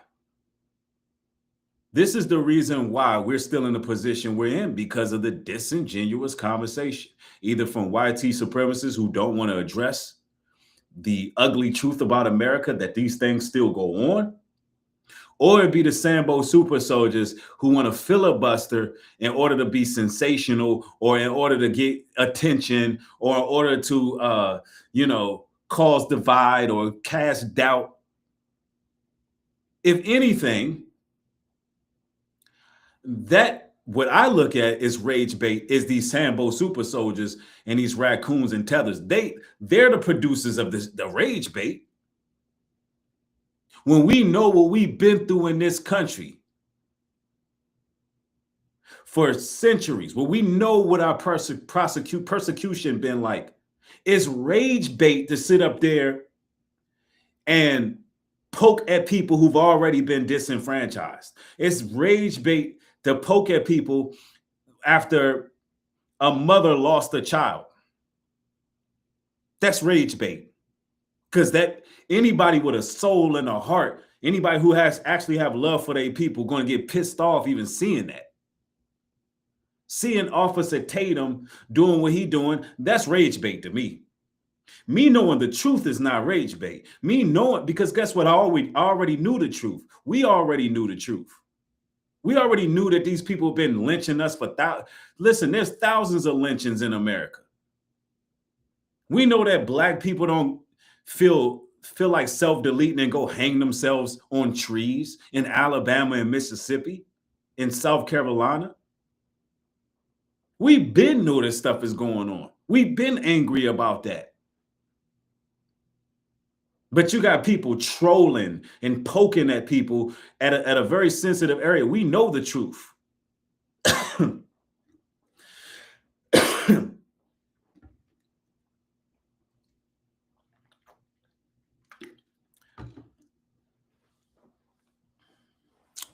This is the reason why we're still in the position we're in, because of the disingenuous conversation, either from YT supremacists who don't want to address the ugly truth about America, that these things still go on, or it'd be the Sambo super soldiers who want to filibuster in order to be sensational, or in order to get attention, or in order to, cause divide or cast doubt. If anything, that what I look at is rage bait, is these Sambo super soldiers and these raccoons and tethers. They're the producers of the rage bait. When we know what we've been through in this country for centuries, when we know what our persecution been like, it's rage bait to sit up there and poke at people who've already been disenfranchised. It's rage bait to poke at people after a mother lost a child. That's rage bait. Because that anybody with a soul and a heart, anybody who has actually have love for their people, going to get pissed off even seeing that. Seeing Officer Tatum doing what he doing, that's rage bait to me. Me knowing the truth is not rage bait. Me knowing, because guess what? I already knew the truth. We already knew the truth. We already knew that these people have been lynching us for Listen, there's thousands of lynchings in America. We know that black people don't feel like self-deleting and go hang themselves on trees in Alabama and Mississippi, in South Carolina. We've been knew this stuff is going on. We've been angry about that. But you got people trolling and poking at people at a very sensitive area. We know the truth.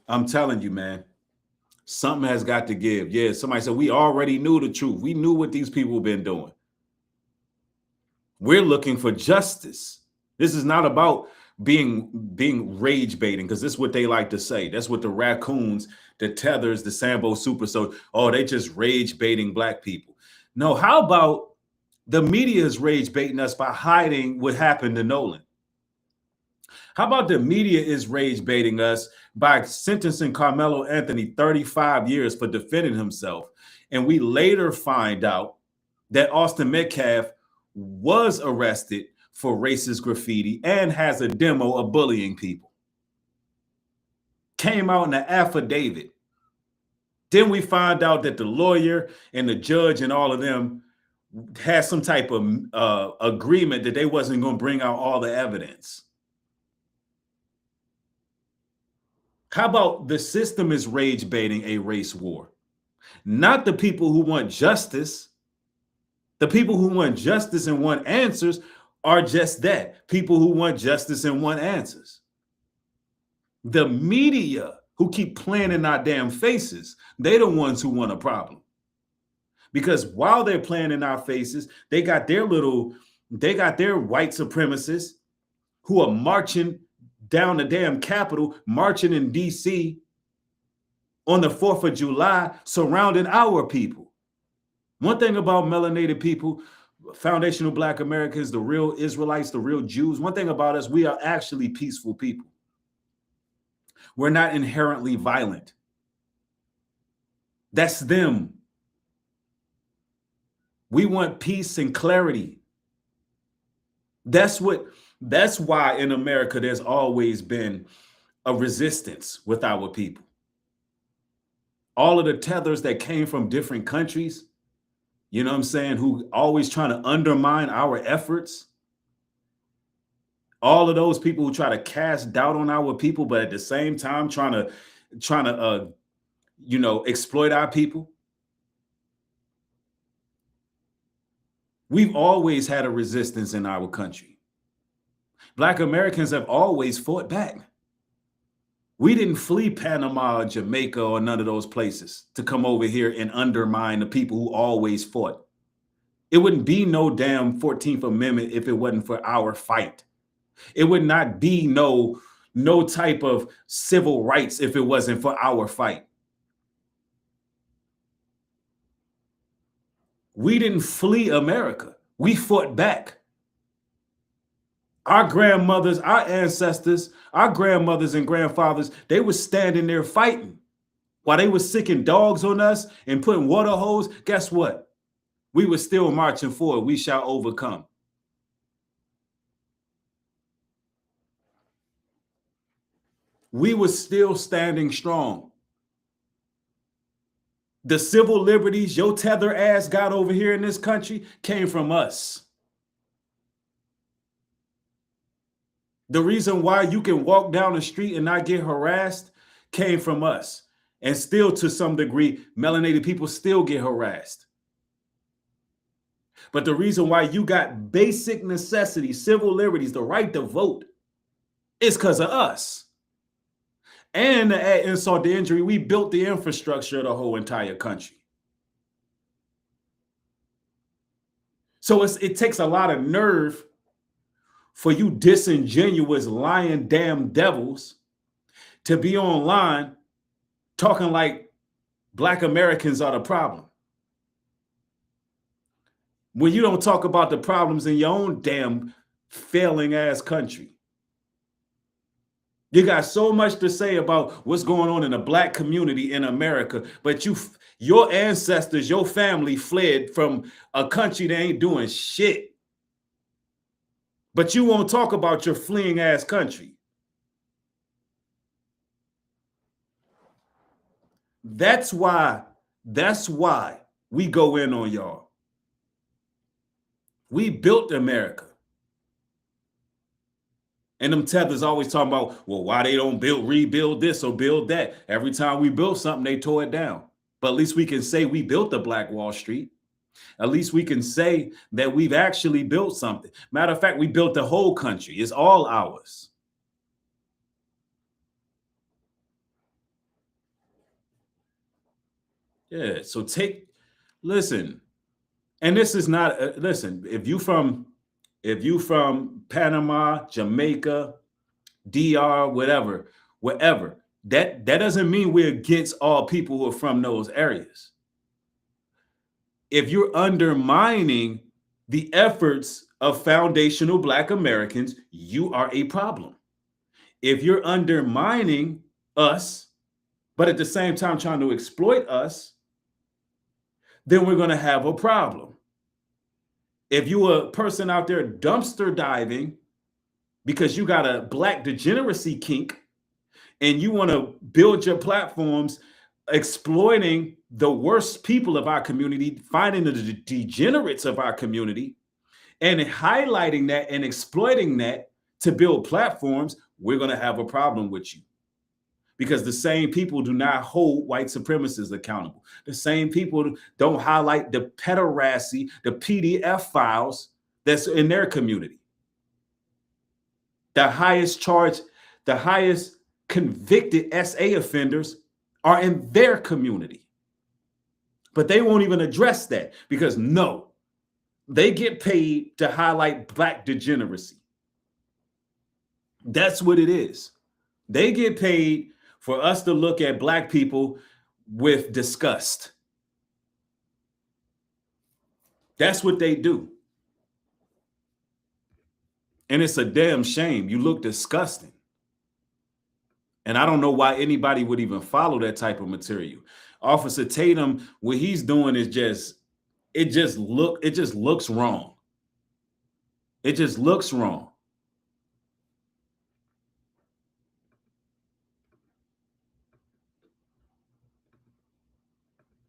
I'm telling you, man, something has got to give. Yeah, somebody said we already knew the truth. We knew what these people have been doing. We're looking for justice. This is not about being rage baiting, because this is what they like to say. That's what the raccoons, the tethers, the Sambo super, so they just rage baiting black people. No, how about the media is rage baiting us by hiding what happened to Nolan? How about the media is rage baiting us by sentencing Carmelo Anthony 35 years for defending himself? And we later find out that Austin Metcalf was arrested for racist graffiti and has a demo of bullying people. Came out in an affidavit. Then we find out that the lawyer and the judge and all of them had some type of agreement that they wasn't going to bring out all the evidence. How about the system is rage baiting a race war? Not the people who want justice. The people who want justice and want answers are just that. People who want justice and want answers. The media who keep playing in our damn faces, they're the ones who want a problem. Because while they're playing in our faces, they got their white supremacists who are marching down the damn Capitol, marching in DC, on the 4th of July surrounding our people. One thing about melanated people, foundational Black Americans, the real Israelites, the real Jews, one thing about us, we are actually peaceful people. We're not inherently violent. That's them. We want peace and clarity. That's why in America there's always been a resistance with our people. All of the tethers that came from different countries, you know what I'm saying, who always trying to undermine our efforts. All of those people who try to cast doubt on our people, but at the same time trying to exploit our people. We've always had a resistance in our country. Black Americans have always fought back. We didn't flee Panama or Jamaica or none of those places to come over here and undermine the people who always fought. It wouldn't be no damn 14th Amendment if it wasn't for our fight. It would not be no type of civil rights if it wasn't for our fight. We didn't flee America. We fought back. Our grandmothers, our ancestors, our grandmothers and grandfathers, they were standing there fighting while they were sicking dogs on us and putting water hose. Guess what? We were still marching forward. We shall overcome. We were still standing strong. The civil liberties your tether ass got over here in this country came from us. The reason why you can walk down the street and not get harassed came from us. And still, to some degree, melanated people still get harassed. But the reason why you got basic necessities, civil liberties, the right to vote, is because of us. And to add insult to injury, we built the infrastructure of the whole entire country. So it takes a lot of nerve for you disingenuous, lying damn devils to be online talking like Black Americans are the problem, when you don't talk about the problems in your own damn failing ass country. You got so much to say about what's going on in the Black community in America, but your ancestors, your family fled from a country that ain't doing shit. But you won't talk about your fleeing ass country. That's why we go in on y'all. We built America. And them tethers always talking about, well, why they don't rebuild this or build that. Every time we built something, they tore it down. But at least we can say we built the Black Wall Street. At least we can say that we've actually built something. Matter of fact, we built the whole country. It's all ours. Yeah, so listen, and this is not, listen, if you from Panama, Jamaica, DR, whatever, that doesn't mean we're against all people who are from those areas. If you're undermining the efforts of foundational Black Americans, you are a problem. If you're undermining us, but at the same time trying to exploit us, then we're going to have a problem. If you're a person out there dumpster diving because you got a Black degeneracy kink and you want to build your platforms exploiting the worst people of our community, finding the degenerates of our community and highlighting that and exploiting that to build platforms, we're going to have a problem with you. Because the same people do not hold white supremacists accountable. The same people don't highlight the pederasty, the PDF files that's in their community. The highest convicted SA offenders are in their community. But they won't even address that because no, they get paid to highlight Black degeneracy. That's what it is. They get paid for us to look at Black people with disgust. That's what they do. And it's a damn shame. You look disgusting. And I don't know why anybody would even follow that type of material. Officer Tatum, what he's doing is it just looks wrong. It just looks wrong.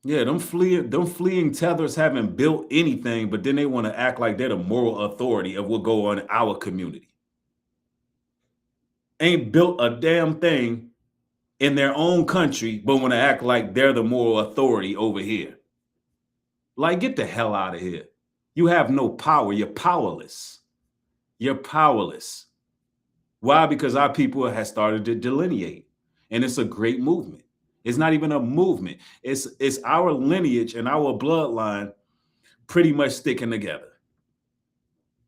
Yeah, them fleeing tethers haven't built anything, but then they want to act like they're the moral authority of what go on in our community. Ain't built a damn thing in their own country, but want to act like they're the moral authority over here. Like, get the hell out of here. You have no power. You're powerless. You're powerless. Why? Because our people have started to delineate, and it's a great movement. It's not even a movement. It's our lineage and our bloodline pretty much sticking together.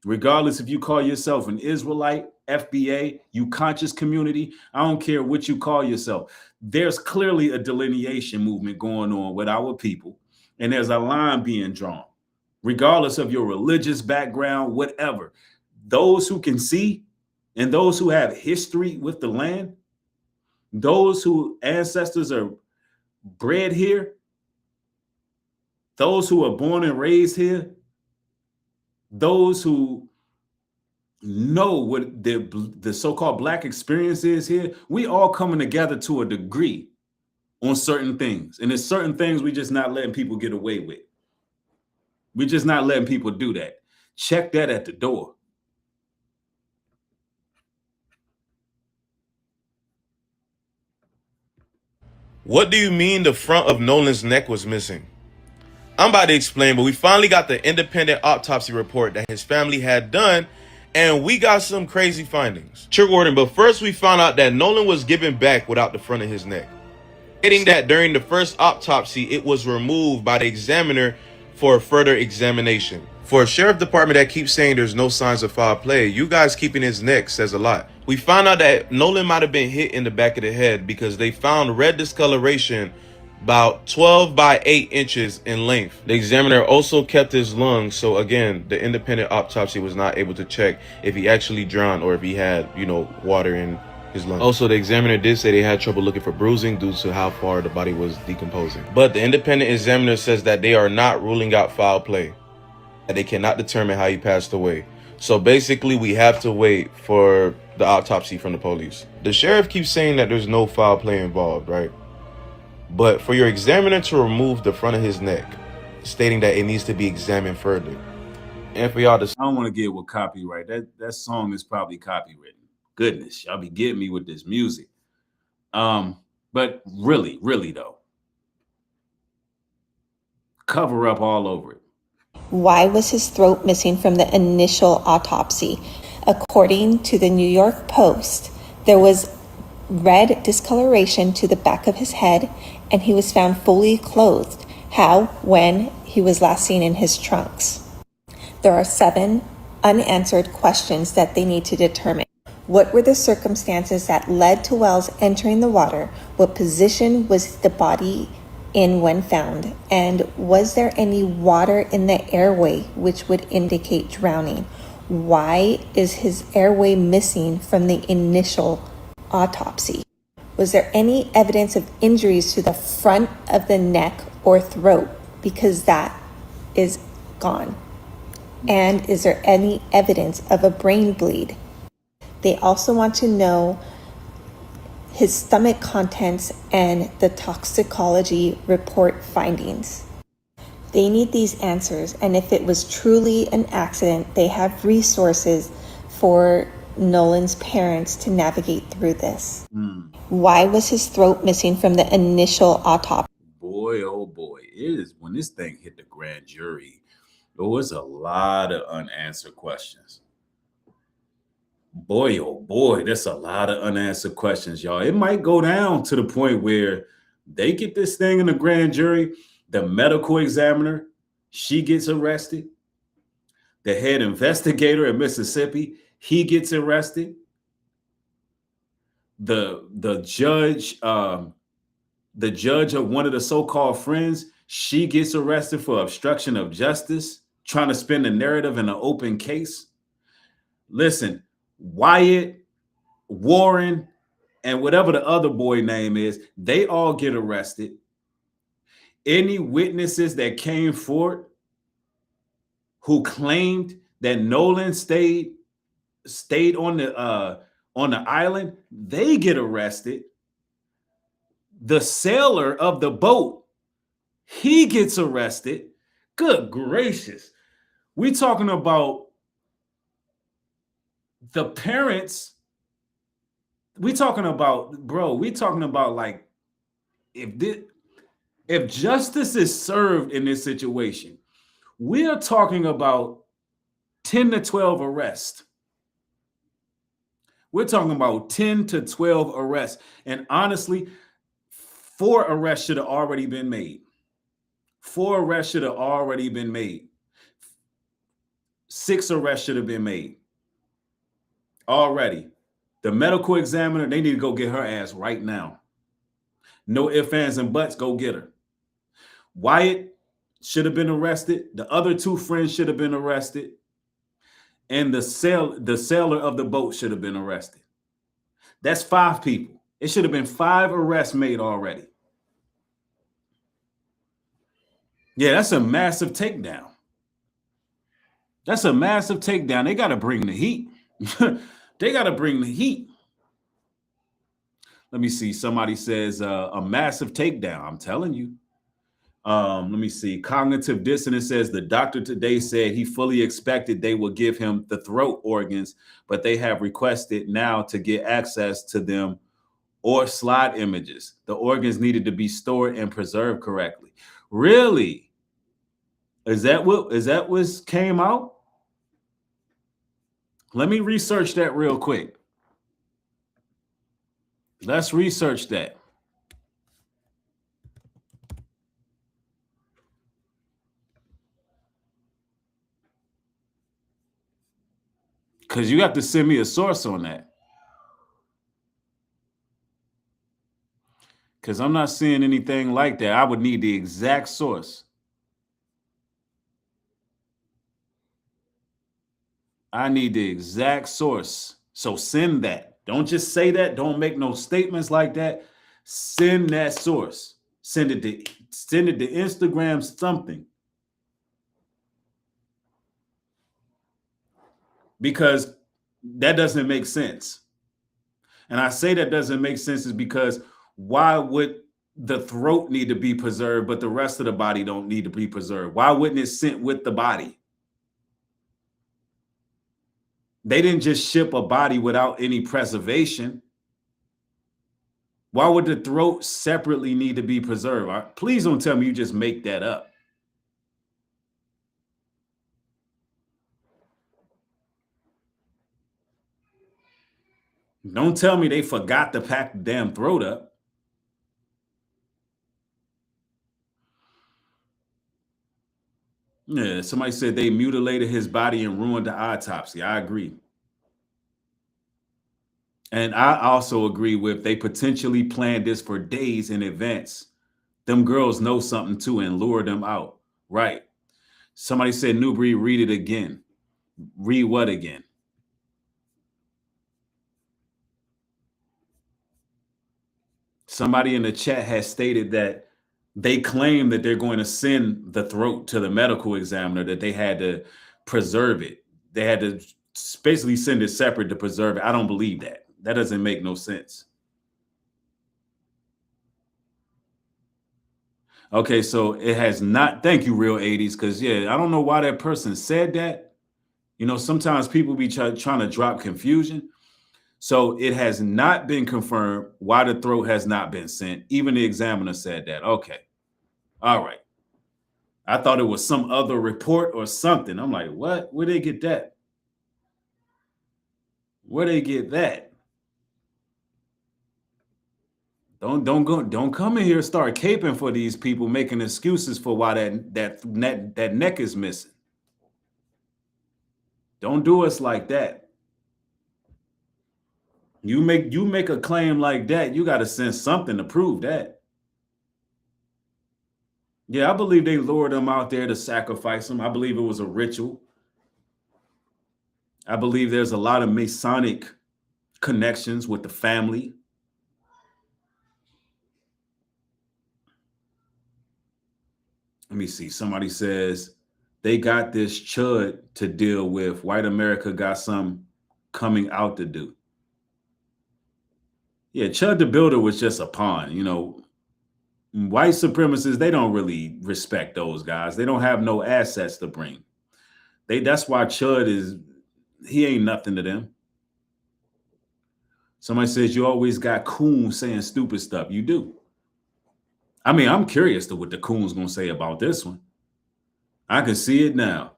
Regardless if you call yourself an Israelite, FBA, you conscious community, I don't care what you call yourself. There's clearly a delineation movement going on with our people, and there's a line being drawn. Regardless of your religious background, whatever, those who can see and those who have history with the land, those whose ancestors are bred here, those who are born and raised here, those who know what the so-called Black experience is here, we all coming together to a degree on certain things. And there's certain things we just not letting people get away with. We're just not letting people do that. Check that at the door. What do you mean the front of Nolan's neck was missing? I'm about to explain, but we finally got the independent autopsy report that his family had done, and we got some crazy findings. Trigger warning, but first we found out that Nolan was given back without the front of his neck, stating that during the first autopsy, it was removed by the examiner for further examination. For a sheriff department that keeps saying there's no signs of foul play, you guys keeping his neck says a lot. We found out that Nolan might have been hit in the back of the head because they found red discoloration about 12 by 8 inches in length. The examiner also kept his lungs, so again, the independent autopsy was not able to check if he actually drowned or if he had, water in his lungs. Also, the examiner did say they had trouble looking for bruising due to how far the body was decomposing. But the independent examiner says that they are not ruling out foul play, that they cannot determine how he passed away. So basically, we have to wait for the autopsy from the police. The sheriff keeps saying that there's no foul play involved, right? But for your examiner to remove the front of his neck, stating that it needs to be examined further. And for y'all to... I don't want to get with copyright. That song is probably copywritten. Goodness, y'all be getting me with this music. But really, really though, cover up all over it. Why was his throat missing from the initial autopsy? According to the New York Post, there was red discoloration to the back of his head, and he was found fully clothed. How? When he was last seen in his trunks. There are 7 unanswered questions that they need to determine. What were the circumstances that led to Wells entering the water? What position was the body in when found? And was there any water in the airway which would indicate drowning? Why is his airway missing from the initial autopsy? Was there any evidence of injuries to the front of the neck or throat? Because that is gone. And is there any evidence of a brain bleed? They also want to know his stomach contents and the toxicology report findings. They need these answers, and if it was truly an accident, they have resources for Nolan's parents to navigate through this. Why was his throat missing from the initial autopsy? Boy, oh boy, it is when this thing hit the grand jury, there was a lot of unanswered questions. Boy, oh boy, that's a lot of unanswered questions, y'all. It might go down to the point where they get this thing in the grand jury, the medical examiner, she gets arrested. The head investigator in Mississippi, he gets arrested. The judge the judge of one of the so-called friends, she gets arrested for obstruction of justice, trying to spin the narrative in an open case. Listen, Wyatt, Warren, and whatever the other boy name is, they all get arrested. Any witnesses that came forward who claimed that Nolan stayed on the island, they get arrested. The sailor of the boat, he gets arrested. Good gracious. We talking about the parents. We talking about, bro, we talking about like if justice is served in this situation, we are talking about 10 to 12 arrests. We're talking about 10 to 12 arrests. And honestly, 4 arrests should have already been made. 4 arrests should have already been made. 6 arrests should have been made already. The medical examiner, they need to go get her ass right now. No ifs, ands, and buts, go get her. Wyatt should have been arrested. The other 2 friends should have been arrested. And the sailor of the boat should have been arrested. That's 5 people. It should have been 5 arrests made already. Yeah, that's a massive takedown. That's a massive takedown. They got to bring the heat. They got to bring the heat. Let me see. Somebody says a massive takedown. I'm telling you. Let me see. Cognitive dissonance says the doctor today said he fully expected they would give him the throat organs, but they have requested now to get access to them or slide images. The organs needed to be stored and preserved correctly. Really? Is that what came out? Let me research that real quick. Let's research that. Because you have to send me a source on that. Because I'm not seeing anything like that. I would need the exact source. I need the exact source. So send that. Don't just say that. Don't make no statements like that. Send that source. Send it to Instagram, something. Because that doesn't make sense. And I say that doesn't make sense is because why would the throat need to be preserved, but the rest of the body don't need to be preserved? Why wouldn't it sit with the body? They didn't just ship a body without any preservation. Why would the throat separately need to be preserved? Please don't tell me you just make that up. Don't tell me they forgot to pack the damn throat up. Yeah, somebody said they mutilated his body and ruined the autopsy. I agree. And I also agree with they potentially planned this for days in advance. Them girls know something too and lure them out. Right. Somebody said, Nubreed, read it again. Read what again? Somebody in the chat has stated that they claim that they're going to send the throat to the medical examiner, that they had to preserve it. They had to basically send it separate to preserve it. I don't believe that. That doesn't make no sense. Okay, so it has not. Thank you, Real 80s, because, yeah, I don't know why that person said that. You know, sometimes people be trying to drop confusion. So it has not been confirmed why the throat has not been sent. Even the examiner said that. Okay. All right. I thought it was some other report or something. I'm like, what? Where'd they get that? Where'd they get that? Don't come in here and start caping for these people, making excuses for why that neck is missing. Don't do us like that. You make a claim like that, you got to send something to prove that. Yeah, I believe they lured him out there to sacrifice him. I believe it was a ritual. I believe there's a lot of Masonic connections with the family. Let me see. Somebody says they got this chud to deal with. White America got some coming out to do. Yeah, Chud the Builder was just a pawn. You know, white supremacists, they don't really respect those guys. They don't have no assets to bring. That's why Chud he ain't nothing to them. Somebody says you always got coons saying stupid stuff. You do. I mean, I'm curious to what the coons gonna say about this one. I can see it now.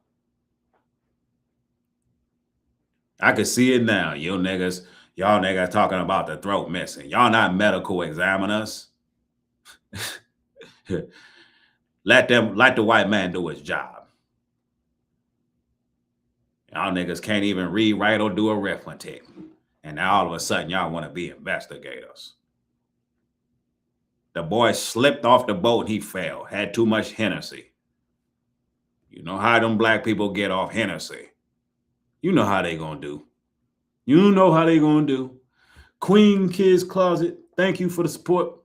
I can see it now. Y'all niggas talking about the throat missing. Y'all not medical examiners. Let the white man do his job. Y'all niggas can't even read, write, or do arithmetic. And now all of a sudden y'all want to be investigators. The boy slipped off the boat and he fell. Had too much Hennessy. You know how them black people get off Hennessy. You know how they gonna do. You know how they gonna do. Queen Kids Closet, thank you for the support.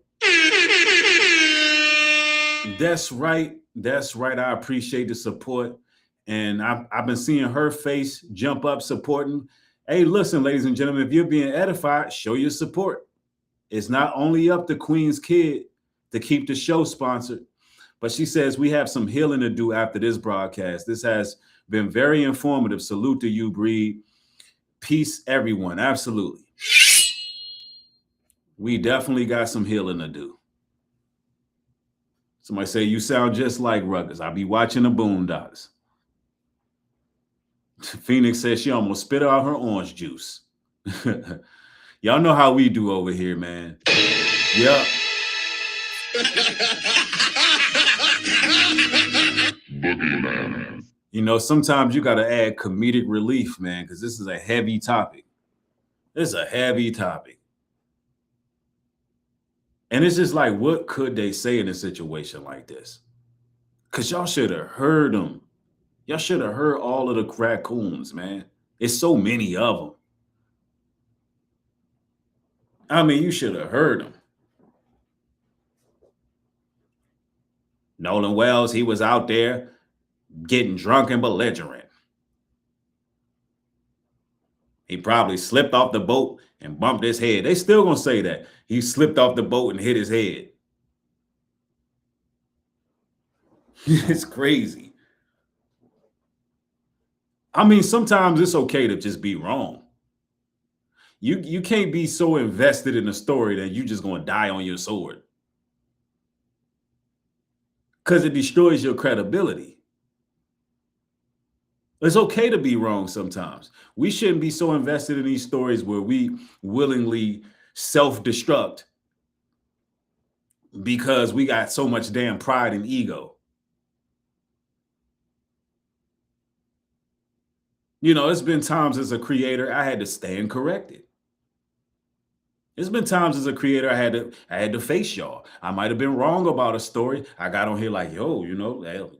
That's right. That's right. I appreciate the support. And I've been seeing her face jump up supporting. Hey, listen, ladies and gentlemen, if you're being edified, show your support. It's not only up to Queen's Kid to keep the show sponsored, but she says we have some healing to do after this broadcast. This has been very informative. Salute to you, Breed. Peace, everyone. Absolutely. We definitely got some healing to do. Somebody say, you sound just like Ruggers. I'll be watching the Boondocks. Phoenix says she almost spit out her orange juice. Y'all know how we do over here, man. Yep. You know, sometimes you got to add comedic relief, man, because this is a heavy topic. This is a heavy topic. And it's just like, what could they say in a situation like this? Because y'all should have heard them. Y'all should have heard all of the raccoons, man. It's so many of them. I mean, you should have heard them. Nolan Wells, he was out there getting drunk and belligerent. He probably slipped off the boat and bumped his head. They still gonna say that. He slipped off the boat and hit his head. It's crazy. I mean, sometimes it's okay to just be wrong. You can't be so invested in a story that you just gonna die on your sword. Because it destroys your credibility. It's okay to be wrong sometimes. We shouldn't be so invested in these stories where we willingly self-destruct because we got so much damn pride and ego. You know, it's been times as a creator I had to stand corrected. There's been times as a creator I had to face y'all. I might have been wrong about a story. I got on here like, yo, you know,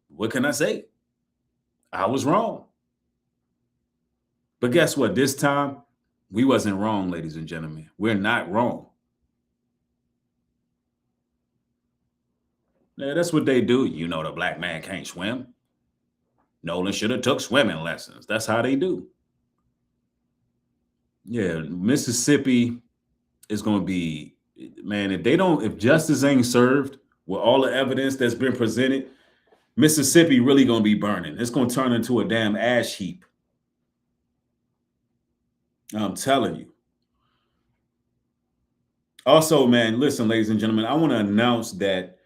what can I say? I was wrong. But guess what? This time, we wasn't wrong, ladies and gentlemen. We're not wrong. Yeah, that's what they do. You know, the black man can't swim. Nolan should have took swimming lessons. That's how they do. Yeah, Mississippi is going to be, man, if justice ain't served with all the evidence that's been presented, Mississippi really going to be burning. It's going to turn into a damn ash heap. I'm telling you. Also, man, listen, ladies and gentlemen, I want to announce that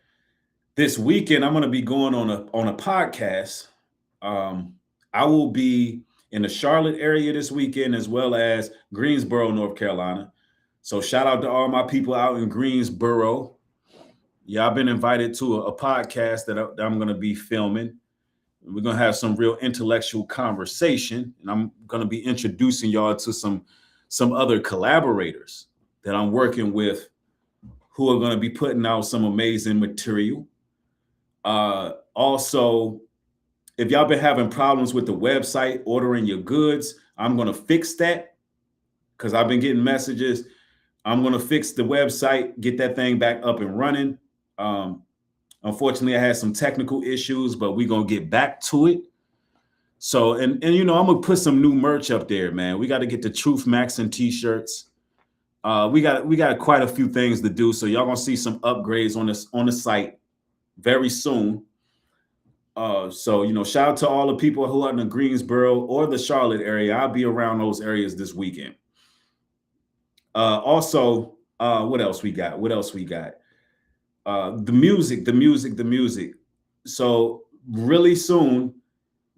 this weekend I'm going to be going on a podcast. I will be in the Charlotte area this weekend, as well as Greensboro, North Carolina. So shout out to all my people out in Greensboro. Yeah, I've been invited to a podcast that I'm going to be filming. We're going to have some real intellectual conversation, and I'm going to be introducing y'all to some other collaborators that I'm working with who are going to be putting out some amazing material. Also, if y'all been having problems with the website ordering your goods, I'm going to fix that because I've been getting messages. I'm going to fix the website, get that thing back up and running. Unfortunately, I had some technical issues, but we're going to get back to it. So, and you know, I'm going to put some new merch up there, man. We got to get the Truth Maxing t-shirts. We got quite a few things to do. So y'all going to see some upgrades on the site very soon. So, you know, shout out to all the people who are in the Greensboro or the Charlotte area. I'll be around those areas this weekend. Also, what else we got? The music. So really soon,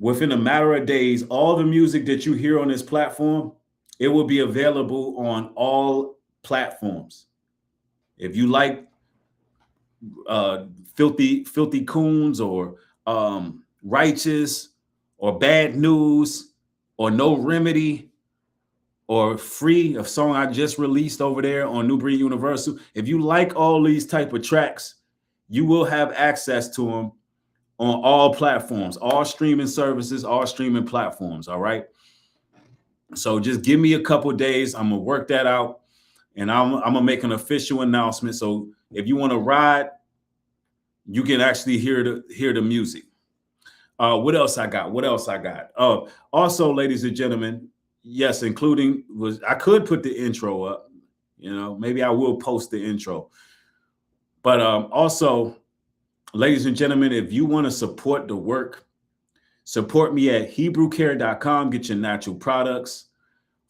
within a matter of days, all the music that you hear on this platform, it will be available on all platforms. If you like filthy coons or Righteous or Bad News or No Remedy or Free, a song I just released over there on Nubreed Universal. If you like all these type of tracks, you will have access to them on all platforms, all streaming services, all streaming platforms. All right. So just give me a couple days. I'm gonna work that out, and I'm gonna make an official announcement. So if you want to ride, you can actually hear the music. What else I got? Also, ladies and gentlemen, yes, I could put the intro up. You know, maybe I will post the intro. But also, ladies and gentlemen, if you want to support the work, support me at HebrewCare.com. Get your natural products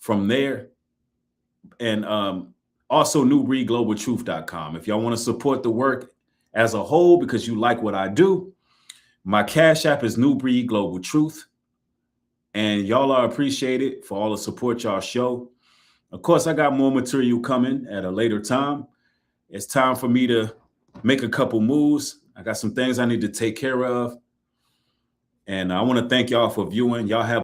from there. And also NubreedGlobalTruth.com. If y'all want to support the work as a whole because you like what I do, my Cash App is Nubreed Global Truth. And y'all are appreciated for all the support y'all show. Of course, I got more material coming at a later time. It's time for me to make a couple moves. I got some things I need to take care of. And I want to thank y'all for viewing. Y'all have